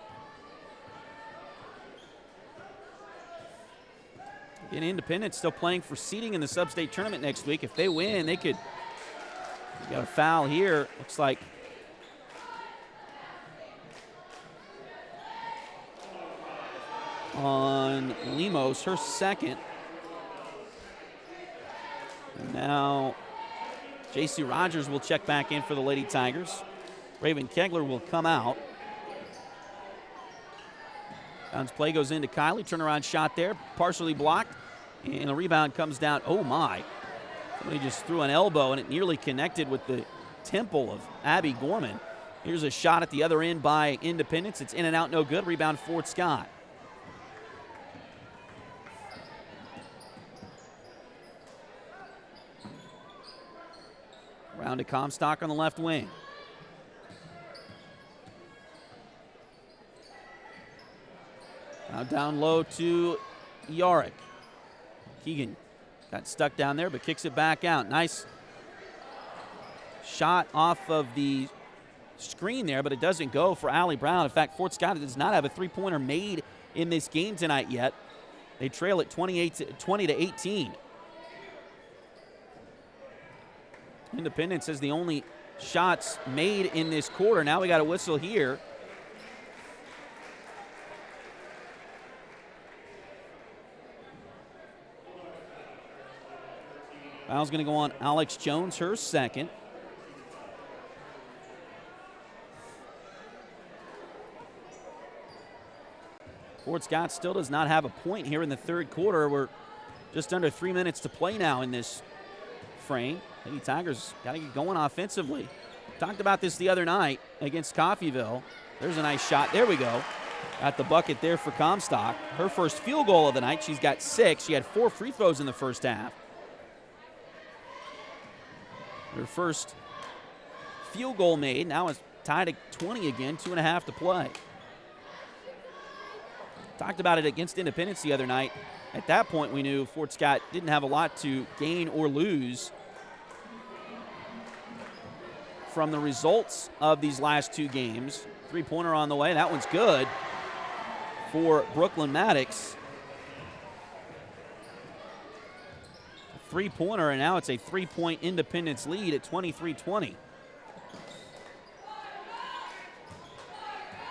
Again, Independence still playing for seeding in the sub-state tournament next week. If they win, they could. Got a foul here. Looks like on Lemos, her second. And now J.C. Rogers will check back in for the Lady Tigers. Raven Kegler will come out. Bounce play goes into Kylie. Turnaround shot there. Partially blocked. And the rebound comes down. Oh, my. Somebody just threw an elbow, and it nearly connected with the temple of Abby Gorman. Here's a shot at the other end by Independence. It's in and out, no good. Rebound, Fort Scott. Round to Comstock on the left wing. Now down low to Yarick. Keegan got stuck down there but kicks it back out. Nice shot off of the screen there, but it doesn't go for Allie Brown. In fact, Fort Scott does not have a three-pointer made in this game tonight yet. They trail at 20-18. Independence has the only shots made in this quarter. Now we got a whistle here. Foul's going to go on Alex Jones, her second. Fort Scott still does not have a point here in the third quarter. We're just under 3 minutes to play now in this frame. Lady Tigers got to get going offensively. Talked about this the other night against Coffeyville. There's a nice shot. There we go. Got the bucket there for Comstock. Her first field goal of the night. She's got 6. She had 4 free throws in the first half. Her first field goal made. Now it's tied at 20 again, 2.5 to play. Talked about it against Independence the other night. At that point, we knew Fort Scott didn't have a lot to gain or lose from the results of these last 2 games. Three-pointer on the way. That one's good for Brooklyn Maddox. Three-pointer, and now it's a 3-point Independence lead at 23-20.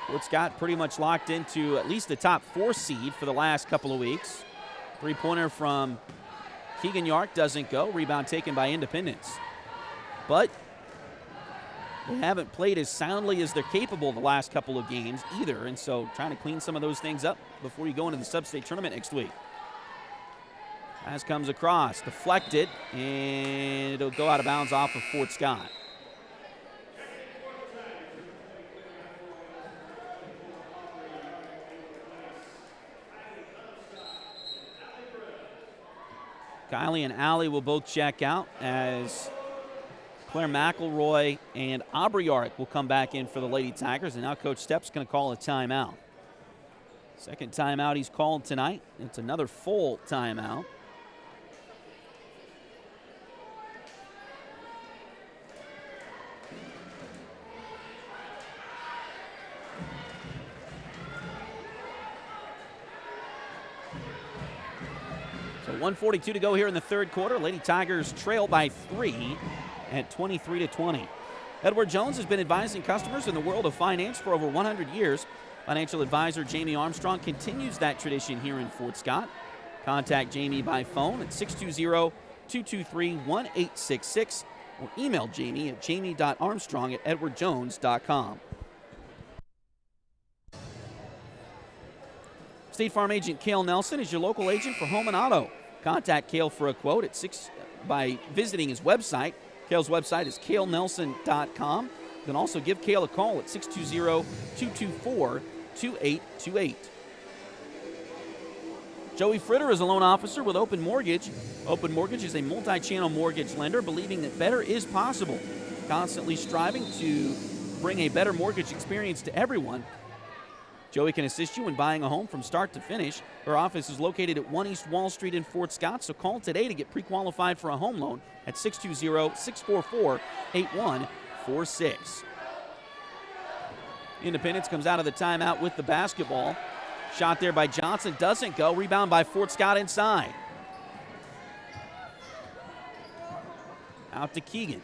Fort Scott pretty much locked into at least the top 4 seed for the last couple of weeks. Three-pointer from Keegan Yark doesn't go. Rebound taken by Independence. But they haven't played as soundly as they're capable the last couple of games either, and so trying to clean some of those things up before you go into the sub-state tournament next week. Pass comes across, deflected, and it'll go out of bounds off of Fort Scott. Kylie and Allie will both check out as Claire McElroy and Aubrey Yark will come back in for the Lady Tigers, and now Coach Stepp's going to call a timeout. Second timeout he's called tonight. It's another full timeout. So 1:42 to go here in the third quarter. Lady Tigers trail by 3 at 23-20. Edward Jones has been advising customers in the world of finance for over 100 years. Financial advisor Jamie Armstrong continues that tradition here in Fort Scott. Contact Jamie by phone at 620-223-1866 or email Jamie at jamie.armstrong@edwardjones.com. State Farm agent Cale Nelson is your local agent for home and auto. Contact Cale for a quote by visiting his website. Cale's website is calenelson.com. You can also give Cale a call at 620-224-2828. Joey Fritter is a loan officer with Open Mortgage. Open Mortgage is a multi-channel mortgage lender believing that better is possible, constantly striving to bring a better mortgage experience to everyone. Joey can assist you in buying a home from start to finish. Her office is located at 1 East Wall Street in Fort Scott, so call today to get pre-qualified for a home loan at 620-644-8146. Independence comes out of the timeout with the basketball. Shot there by Johnson, doesn't go. Rebound by Fort Scott inside. Out to Keegan.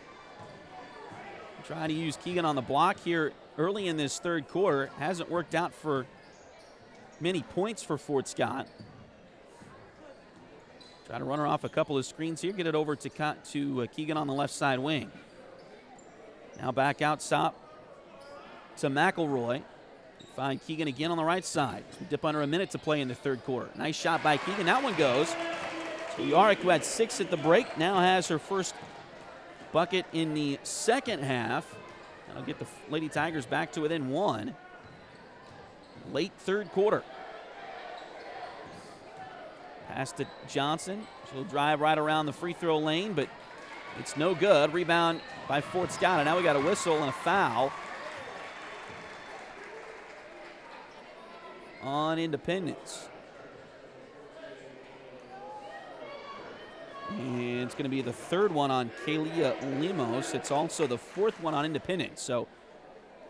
Trying to use Keegan on the block here early in this third quarter. Hasn't worked out for many points for Fort Scott. Try to run her off a couple of screens here. Get it over to Keegan on the left side wing. Now back out top to McElroy. Find Keegan again on the right side. We dip under a minute to play in the third quarter. Nice shot by Keegan. That one goes. So Yarrick, who had 6 at the break, now has her first bucket in the second half. That'll get the Lady Tigers back to within 1. Late third quarter. Pass to Johnson. She'll drive right around the free throw lane, but it's no good. Rebound by Fort Scott, and now we got a whistle and a foul on Independence. And it's going to be the third one on Kalia Lemos. It's also the fourth one on Independence. So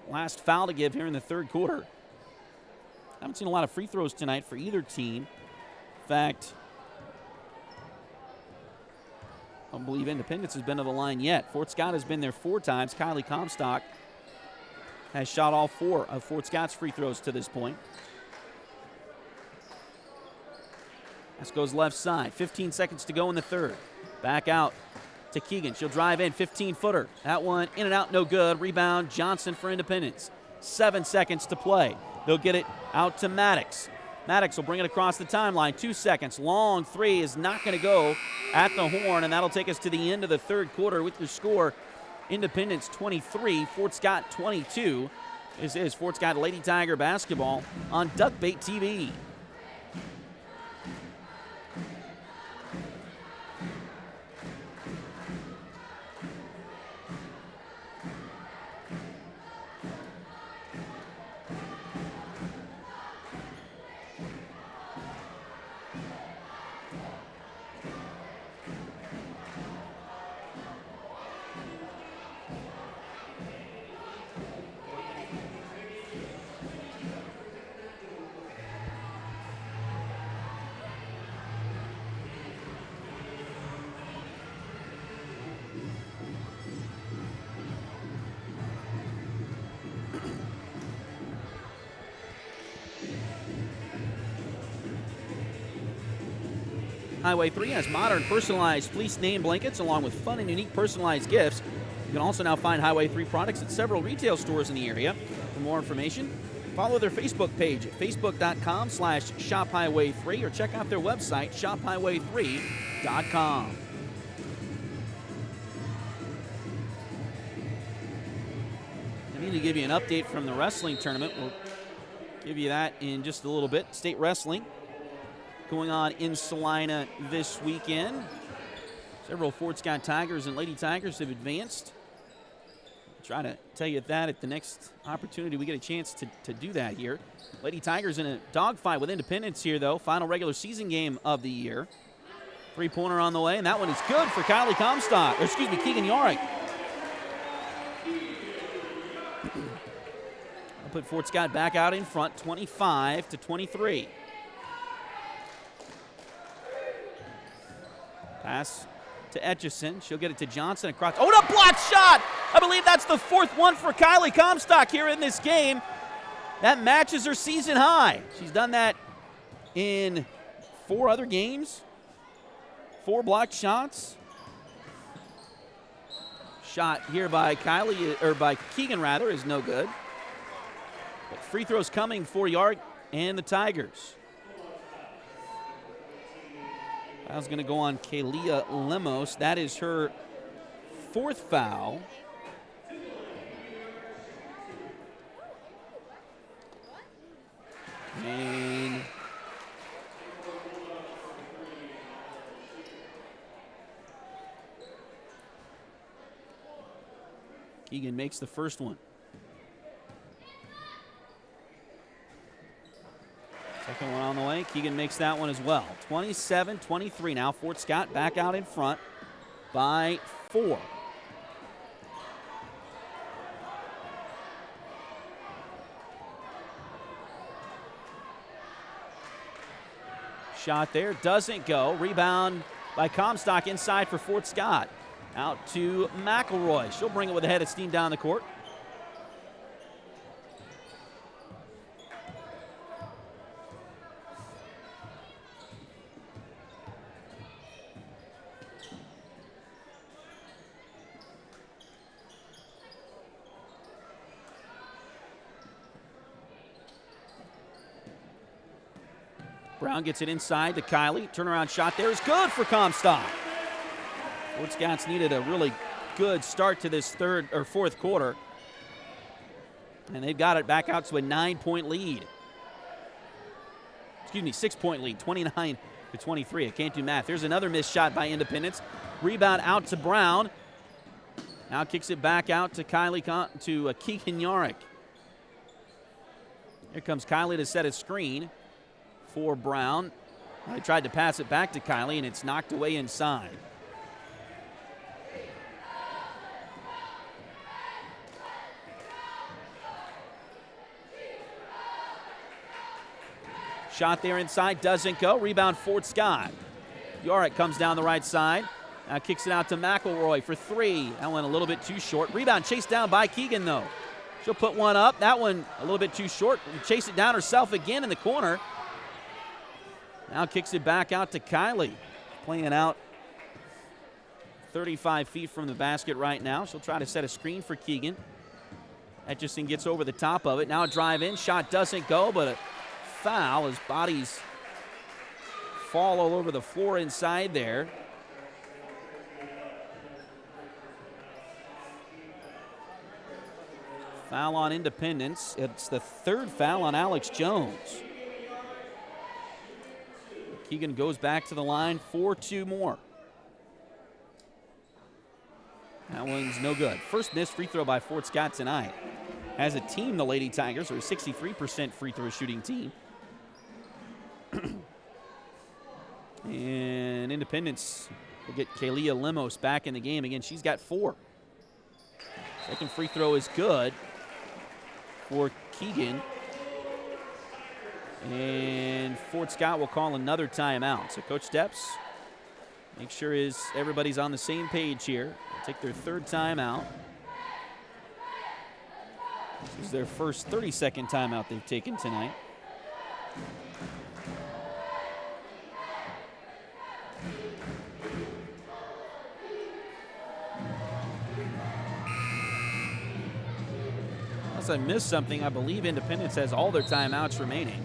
last foul to give here in the third quarter. I haven't seen a lot of free throws tonight for either team. In fact, I don't believe Independence has been to the line yet. Fort Scott has been there 4 times. Kylie Comstock has shot all 4 of Fort Scott's free throws to this point. This goes left side. 15 seconds to go in the third. Back out to Keegan. She'll drive in. 15-footer. That one in and out, no good. Rebound, Johnson for Independence. 7 seconds to play. They'll get it out to Maddox. Maddox will bring it across the timeline. 2 seconds. Long three is not going to go at the horn, and that'll take us to the end of the third quarter with the score. Independence 23, Fort Scott 22. This is Fort Scott Lady Tiger basketball on Duckbait TV. Highway 3 has modern personalized fleece name blankets along with fun and unique personalized gifts. You can also now find Highway 3 products at several retail stores in the area. For more information, follow their Facebook page at facebook.com/shophighway3 or check out their website, shophighway3.com. I need to give you an update from the wrestling tournament. We'll give you that in just a little bit. State wrestling going on in Salina this weekend. Several Fort Scott Tigers and Lady Tigers have advanced. I'll try to tell you that at the next opportunity we get a chance to do that here. Lady Tigers in a dogfight with Independence here, though. Final regular season game of the year. Three-pointer on the way, and that one is good for Keegan Yorick. I'll put Fort Scott back out in front, 25-23. Pass to Etchison. She'll get it to Johnson across. Oh, and a block shot! I believe that's the fourth one for Kylie Comstock here in this game. That matches her season high. She's done that in 4 other games. 4 blocked shots. Shot here by Keegan rather, is no good. But free throws coming for Yorick and the Tigers. Foul's going to go on Kalia Lemos. That is her 4th foul. And Keegan makes the first one. Second one on the way. Keegan makes that one as well. 27-23 now. Fort Scott back out in front by 4. Shot there, doesn't go. Rebound by Comstock inside for Fort Scott. Out to McElroy. She'll bring it with a head of steam down the court. Brown gets it inside to Kylie. Turnaround shot there is good for Comstock. Fort Scott's needed a really good start to this 4th quarter. And they've got it back out to a 9-point lead. 6-point lead, 29-23. I can't do math. There's another missed shot by Independence. Rebound out to Brown. Now kicks it back out to Keegan Yorick. Here comes Kylie to set a screen for Brown. They tried to pass it back to Kylie, and it's knocked away inside. Shot there inside, doesn't go. Rebound Fort Scott. Yorick comes down the right side. Now kicks it out to McElroy for 3. That went a little bit too short. Rebound chased down by Keegan, though. She'll put one up. That one a little bit too short. Chase it down herself again in the corner. Now kicks it back out to Kylie. Playing out 35 feet from the basket right now. She'll try to set a screen for Keegan. Etchison gets over the top of it. Now a drive in. Shot doesn't go, but a foul as bodies fall all over the floor inside there. Foul on Independence. It's the 3rd foul on Alex Jones. Keegan goes back to the line for 2 more. That one's no good. First missed free throw by Fort Scott tonight. As a team, the Lady Tigers are a 63% free throw shooting team. And Independence will get Kalia Lemos back in the game again. She's got 4. Second free throw is good for Keegan. And Fort Scott will call another timeout. So Coach Steps, make sure everybody's on the same page here. They'll take their 3rd timeout. This is their first 30-second timeout they've taken tonight. Unless I missed something, I believe Independence has all their timeouts remaining.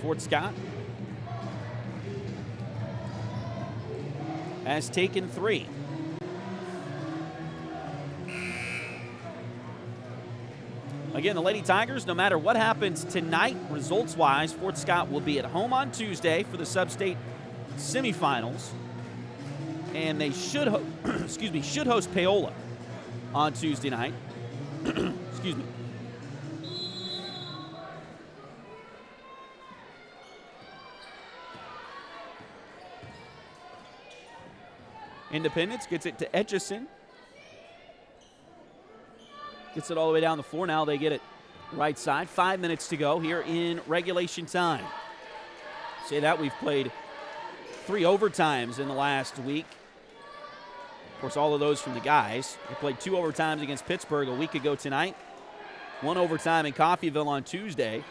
Fort Scott has taken 3. Again, the Lady Tigers, no matter what happens tonight, results-wise, Fort Scott will be at home on Tuesday for the sub-state semifinals. And they should, should host Paola on Tuesday night. Excuse me. Independence gets it to Etchison. Gets it all the way down the floor. Now they get it right side. 5 minutes to go here in regulation time. Say that we've played 3 overtimes in the last week. Of course, all of those from the guys. We played 2 overtimes against Pittsburgh a week ago tonight. 1 overtime in Coffeyville on Tuesday.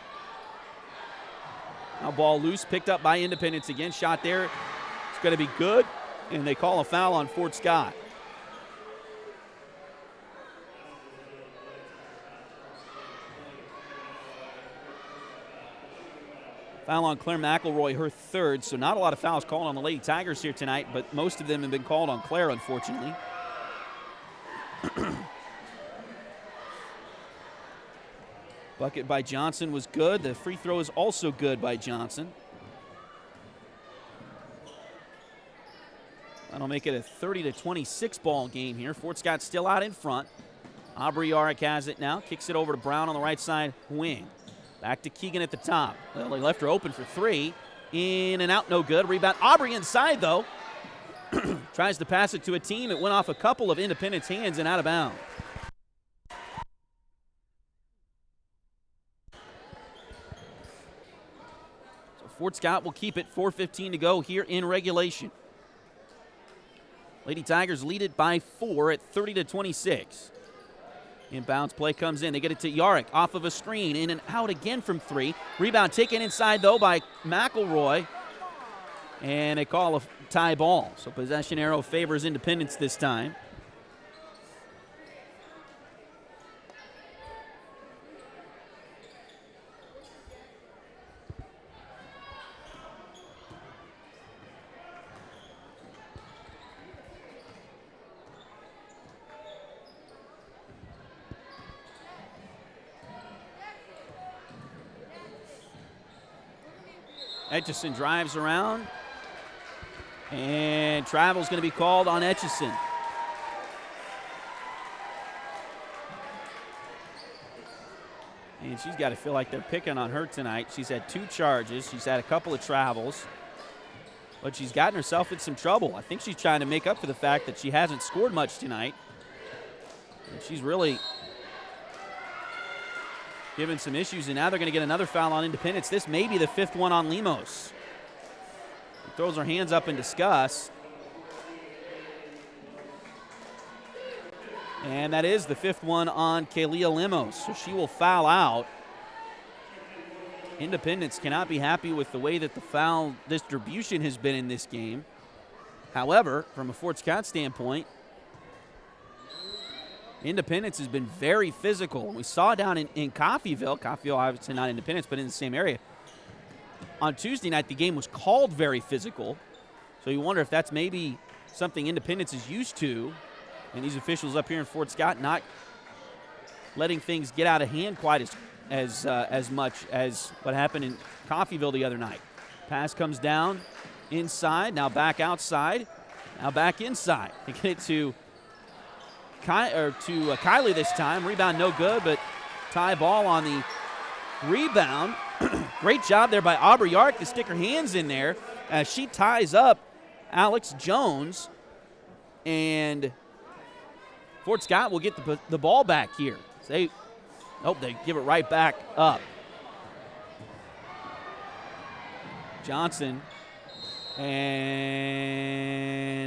Now ball loose, picked up by Independence again. Shot there. It's going to be good. And they call a foul on Fort Scott. Foul on Claire McElroy, her 3rd, so not a lot of fouls called on the Lady Tigers here tonight, but most of them have been called on Claire, unfortunately. Bucket by Johnson was good. The free throw is also good by Johnson. That'll make it a 30-26 ball game here. Fort Scott still out in front. Aubrey Yarick has it now. Kicks it over to Brown on the right side wing. Back to Keegan at the top. Well, they left her open for 3. In and out, no good. Rebound. Aubrey inside, though. Tries to pass it to a team. It went off a couple of Independence hands and out of bounds. So Fort Scott will keep it. 4:15 to go here in regulation. Lady Tigers lead it by 4 at 30-26. Inbounds play comes in. They get it to Yarick off of a screen. In and out again from 3. Rebound taken inside, though, by McElroy. And they call a tie ball. So possession arrow favors Independence this time. Etchison drives around, and travel's going to be called on Etchison. And she's got to feel like they're picking on her tonight. She's had 2 charges. She's had a couple of travels, but she's gotten herself in some trouble. I think she's trying to make up for the fact that she hasn't scored much tonight. And she's really given some issues, and now they're going to get another foul on Independence. This may be the 5th one on Lemos. She throws her hands up in disgust. And that is the 5th one on Kalia Lemos, so she will foul out. Independence cannot be happy with the way that the foul distribution has been in this game. However, from a Fort Scott standpoint, Independence has been very physical. We saw down in Coffeyville. Coffeyville, obviously not Independence, but in the same area. On Tuesday night, the game was called very physical. So you wonder if that's maybe something Independence is used to. And these officials up here in Fort Scott not letting things get out of hand quite as much as what happened in Coffeyville the other night. Pass comes down inside, now back outside, now back inside. They get it to Kylie this time. Rebound no good, but tie ball on the rebound. Great job there by Aubrey Yarick to stick her hands in there as she ties up Alex Jones. And Fort Scott will get the ball back here. They give it right back up. Johnson and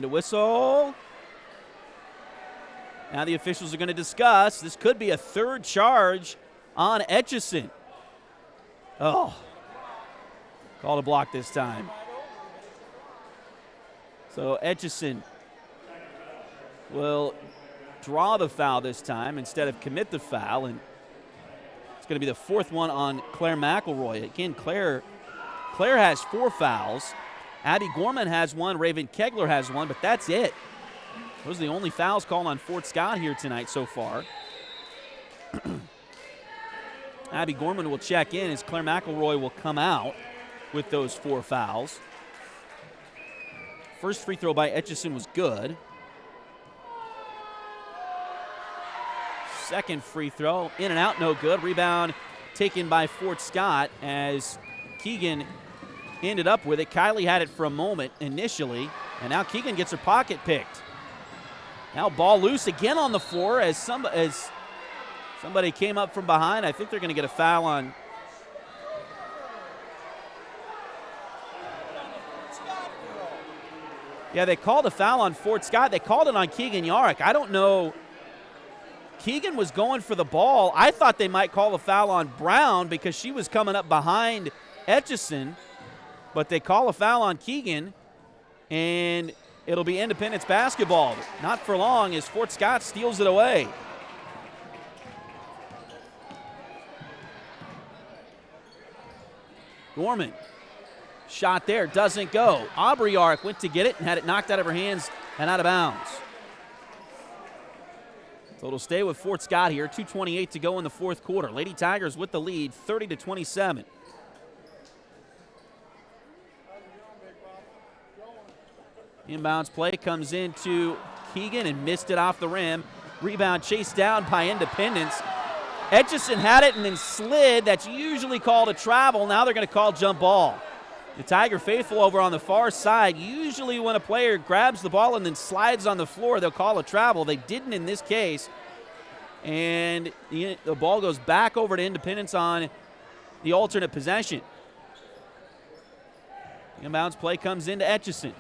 a whistle. Now the officials are going to discuss. This could be a 3rd charge on Etchison. Oh, called a block this time. So Etchison will draw the foul this time instead of commit the foul. And It's going to be the fourth one on Claire McElroy. Again, Claire has 4 fouls. Abby Gorman has 1. Raven Kegler has 1, but that's it. Those are the only fouls called on Fort Scott here tonight so far. Abby Gorman will check in as Claire McElroy will come out with those 4 fouls. First free throw by Etchison was good. Second free throw, in and out, no good. Rebound taken by Fort Scott as Keegan ended up with it. Kylie had it for a moment initially, and now Keegan gets her pocket picked. Now ball loose again on the floor as somebody came up from behind. I think they're going to get a foul on. Yeah, they called a foul on Fort Scott. They called it on Keegan Yarrick. I don't know. Keegan was going for the ball. I thought they might call a foul on Brown because she was coming up behind Etchison, but they call a foul on Keegan, and it'll be Independence basketball. Not for long as Fort Scott steals it away. Gorman, shot there, doesn't go. Aubrey Yarrick went to get it and had it knocked out of her hands and out of bounds. So it'll stay with Fort Scott here. 2:28 to go in the fourth quarter. Lady Tigers with the lead, 30-27. Inbounds play comes into Keegan and missed it off the rim. Rebound chased down by Independence. Etchison had it and then slid. That's usually called a travel. Now they're going to call jump ball. The Tiger faithful over on the far side, usually when a player grabs the ball and then slides on the floor, they'll call a travel. They didn't in this case. And the ball goes back over to Independence on the alternate possession. Inbounds play comes into Etchison.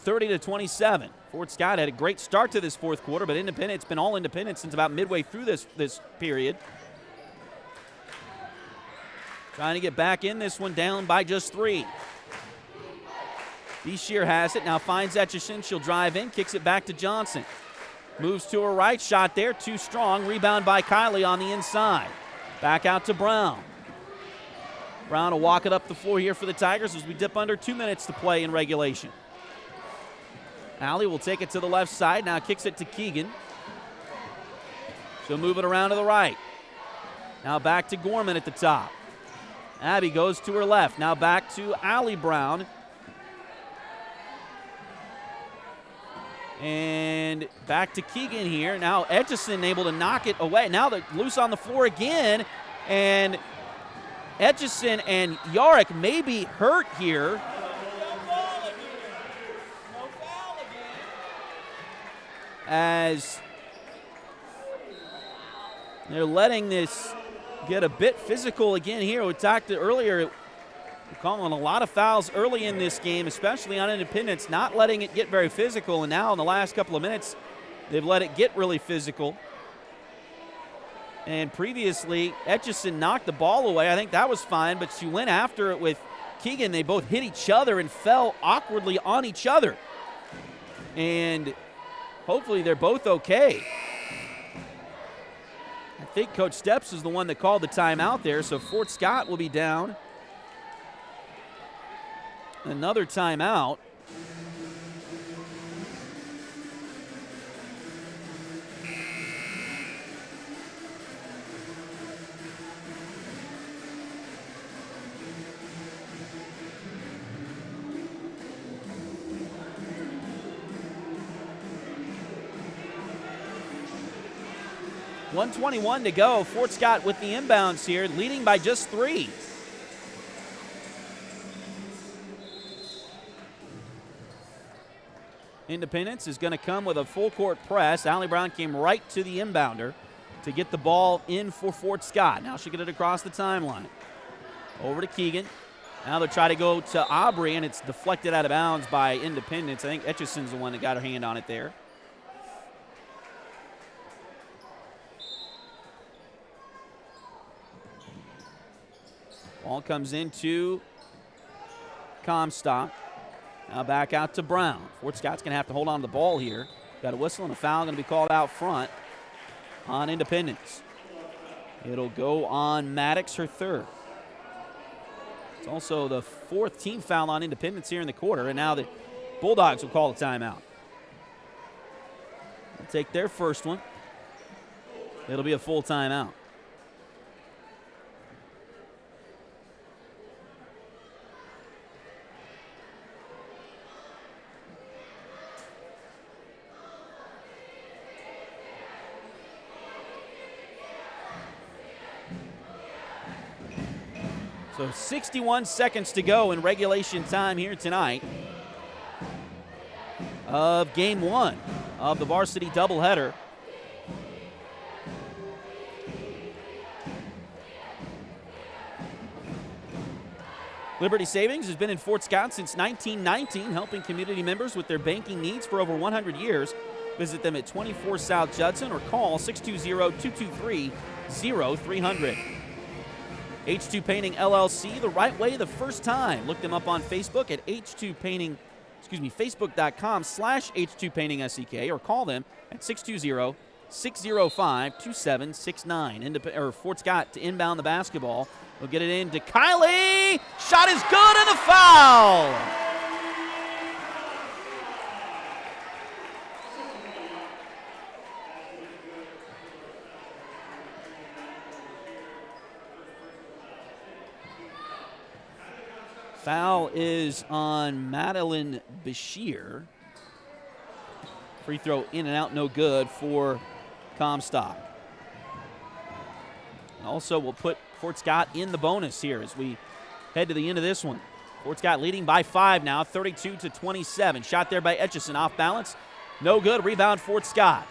30-27. Fort Scott had a great start to this fourth quarter, but Independence been all Independence since about midway through this period. Trying to get back in this one, down by just 3. Beshear has it, now finds Etchison. She'll drive in, kicks it back to Johnson. Moves to her right, shot there, too strong. Rebound by Kylie on the inside. Back out to Brown. Brown will walk it up the floor here for the Tigers as we dip under 2 minutes to play in regulation. Allie will take it to the left side, now kicks it to Keegan. She'll move it around to the right. Now back to Gorman at the top. Abby goes to her left. Now back to Allie Brown. And back to Keegan here. Now Etchison able to knock it away. Now they're loose on the floor again. And Etchison and Yarrick may be hurt here. As they're letting this get a bit physical again here. We talked earlier, we're calling a lot of fouls early in this game, especially on Independence, not letting it get very physical. And now in the last couple of minutes, they've let it get really physical. And previously, Etchison knocked the ball away. I think that was fine, but she went after it with Keegan. They both hit each other and fell awkwardly on each other. And hopefully they're both okay. I think Coach Steps is the one that called the timeout there, so Fort Scott will be down. Another timeout. .121 to go. Fort Scott with the inbounds here, leading by just 3. Independence is going to come with a full court press. Allie Brown came right to the inbounder to get the ball in for Fort Scott. Now she'll get it across the timeline. Over to Keegan. Now they'll try to go to Aubrey, and it's deflected out of bounds by Independence. I think Etchison's the one that got her hand on it there. Ball comes into Comstock. Now back out to Brown. Fort Scott's going to have to hold on to the ball here. Got a whistle and a foul going to be called out front on Independence. It'll go on Maddox, her third. It's also the fourth team foul on Independence here in the quarter, and now the Bulldogs will call a timeout. They'll take their first one. It'll be a full timeout. So 61 seconds to go in regulation time here tonight of game one of the varsity doubleheader. Liberty Savings has been in Fort Scott since 1919, helping community members with their banking needs for over 100 years. Visit them at 24 South Judson or call 620-223-0300. H2 Painting LLC, the right way the first time. Look them up on Facebook at facebook.com/H2PaintingSEK or call them at 620-605-2769. Fort Scott to inbound the basketball. We'll get it in to Kylie. Shot is good and a foul. Foul is on Madeline Bashir. Free throw in and out, no good for Comstock. Also, we'll put Fort Scott in the bonus here as we head to the end of this one. Fort Scott leading by 5 now, 32-27. Shot there by Etchison, off balance. No good. Rebound, Fort Scott.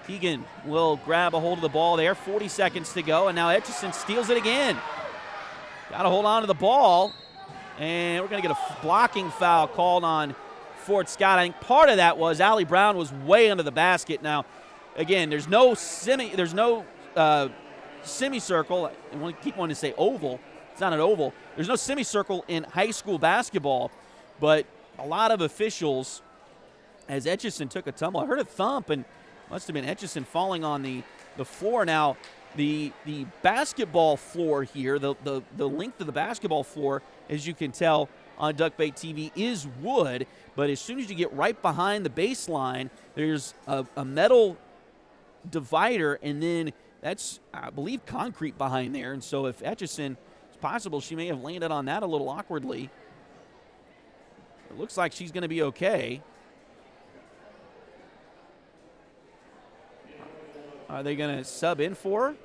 Keegan will grab a hold of the ball there. 40 seconds to go, and now Etchison steals it again. Got to hold on to the ball. And we're going to get a blocking foul called on Fort Scott. I think part of that was Allie Brown was way under the basket. Now, again, there's no semicircle. I keep wanting to say oval. It's not an oval. There's no semicircle in high school basketball, but a lot of officials, as Etchison took a tumble, I heard a thump, and must have been Etchison falling on the floor. Now, the basketball floor here, the length of the basketball floor, as you can tell on Duckbait TV, is wood, but as soon as you get right behind the baseline, there's a metal divider, and then that's, I believe, concrete behind there. And so if Etchison, it's possible she may have landed on that a little awkwardly. It looks like she's going to be okay. Are they going to sub in for her?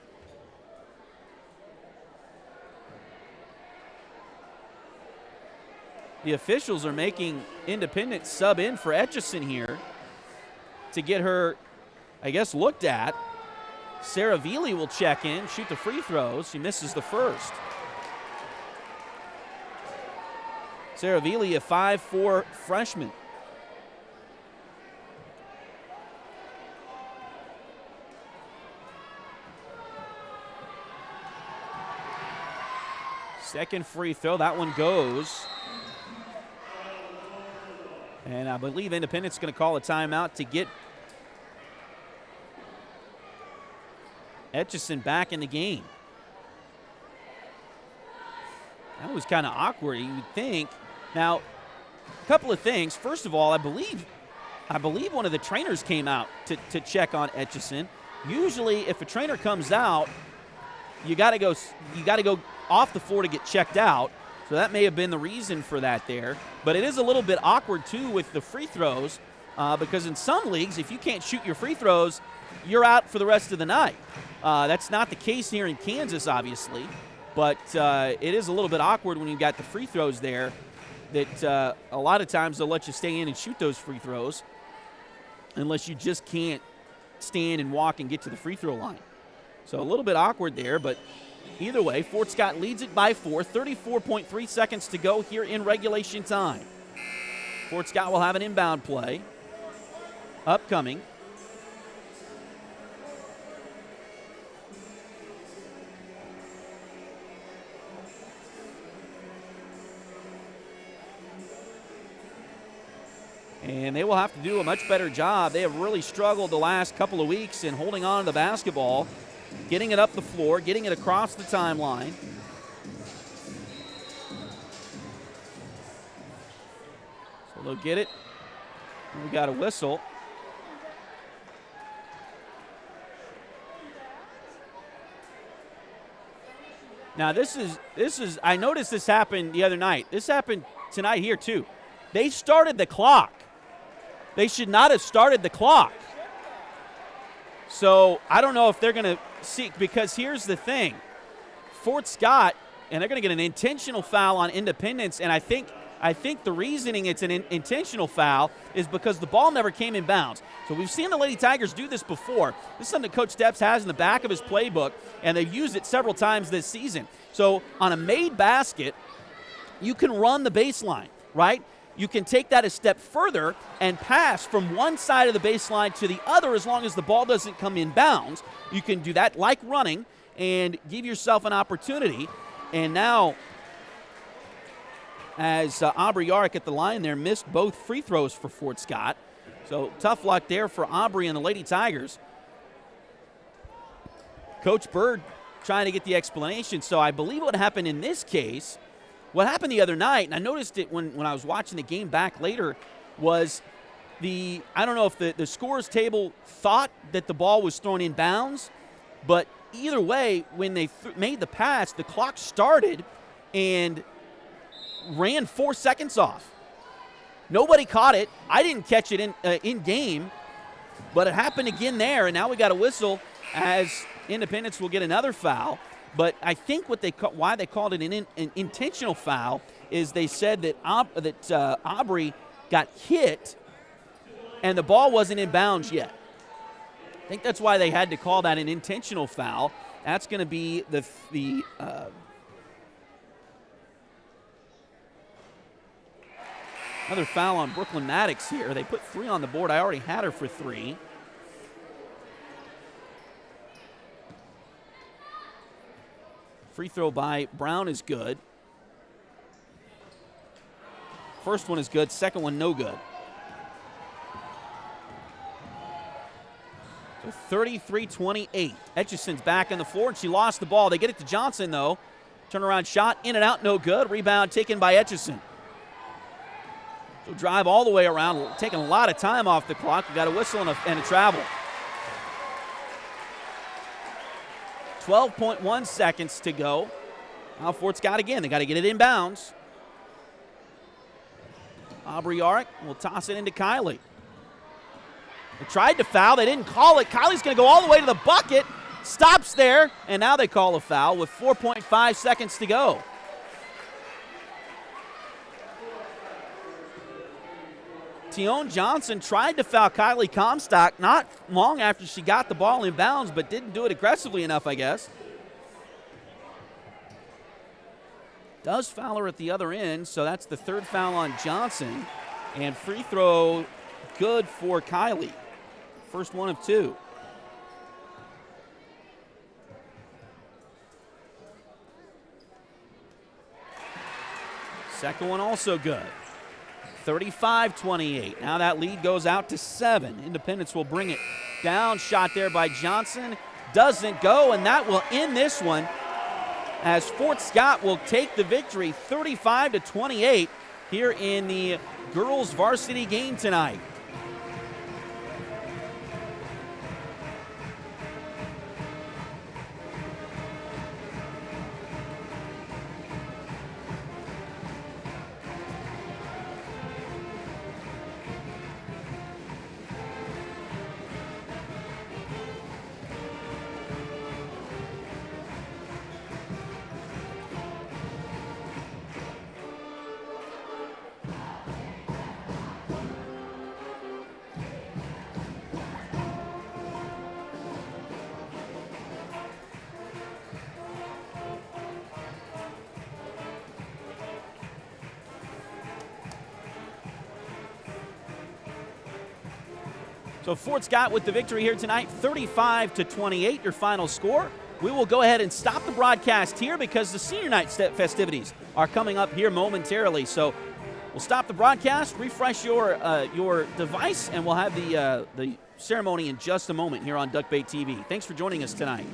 The officials are making Independence sub in for Etchison here to get her, I guess, looked at. Sarah Veely will check in, shoot the free throws. She misses the first. Sarah Veely, a 5'4" freshman. Second free throw, that one goes. And I believe Independence is going to call a timeout to get Etchison back in the game. That was kind of awkward, you would think. Now, a couple of things. First of all, I believe one of the trainers came out to check on Etchison. Usually, if a trainer comes out, you got to go off the floor to get checked out. So that may have been the reason for that there. But it is a little bit awkward, too, with the free throws because in some leagues, if you can't shoot your free throws, you're out for the rest of the night. That's not the case here in Kansas, obviously. But it is a little bit awkward when you've got the free throws there that a lot of times they'll let you stay in and shoot those free throws unless you just can't stand and walk and get to the free throw line. So a little bit awkward there, but either way, Fort Scott leads it by 4, 34.3 seconds to go here in regulation time. Fort Scott will have an inbound play upcoming. And they will have to do a much better job. They have really struggled the last couple of weeks in holding on to the basketball. getting it up the floor, getting it across the timeline. So they'll get it. We got a whistle. Now this is I noticed this happened the other night. This happened tonight here too. They started the clock. They should not have started the clock. So I don't know if they're going to see, because here's the thing. Fort Scott, and they're going to get an intentional foul on Independence, and I think the reasoning it's an intentional foul is because the ball never came in bounds. So we've seen the Lady Tigers do this before. This is something Coach Steps has in the back of his playbook, and they've used it several times this season. So on a made basket, you can run the baseline, right? You can take that a step further and pass from one side of the baseline to the other as long as the ball doesn't come in bounds. You can do that like running and give yourself an opportunity. And now, as Aubrey Yarrick at the line there missed both free throws for Fort Scott. So tough luck there for Aubrey and the Lady Tigers. Coach Bird trying to get the explanation. So I believe what happened in this case, what happened the other night, and I noticed it when I was watching the game back later, was I don't know if the scorer's table thought that the ball was thrown in bounds, but either way, when they made the pass, the clock started and ran 4 seconds off. Nobody caught it. I didn't catch it in game, but it happened again there, and now we got a whistle as Independence will get another foul. But I think why they called it an intentional foul is they said that Aubrey got hit and the ball wasn't in bounds yet. I think that's why they had to call that an intentional foul. That's going to be another foul on Brooklyn Maddox here. They put 3 on the board. I already had her for 3. Free throw by Brown is good. First one is good. Second one, no good. So 33-28. Etchison's back on the floor, and she lost the ball. They get it to Johnson, though. Turnaround shot, in and out, no good. Rebound taken by Etchison. So drive all the way around, taking a lot of time off the clock. We got a whistle and a travel. 12.1 seconds to go. Now Fort Scott again. They got to get it in bounds. Aubrey Yarrick will toss it into Kylie. They tried to foul. They didn't call it. Kylie's going to go all the way to the bucket. Stops there, and now they call a foul with 4.5 seconds to go. Tion Johnson tried to foul Kylie Comstock not long after she got the ball in bounds, but didn't do it aggressively enough, I guess. Does foul her at the other end, so that's the third foul on Johnson. And free throw good for Kylie. First one of 2. Second one also good. 35-28. Now that lead goes out to 7. Independence will bring it down. Shot there by Johnson. Doesn't go, and that will end this one as Fort Scott will take the victory 35-28 here in the girls varsity game tonight. So Fort Scott with the victory here tonight, 35-28, your final score. We will go ahead and stop the broadcast here because the senior night festivities are coming up here momentarily. So we'll stop the broadcast, refresh your device, and we'll have the ceremony in just a moment here on Duckbait TV. Thanks for joining us tonight.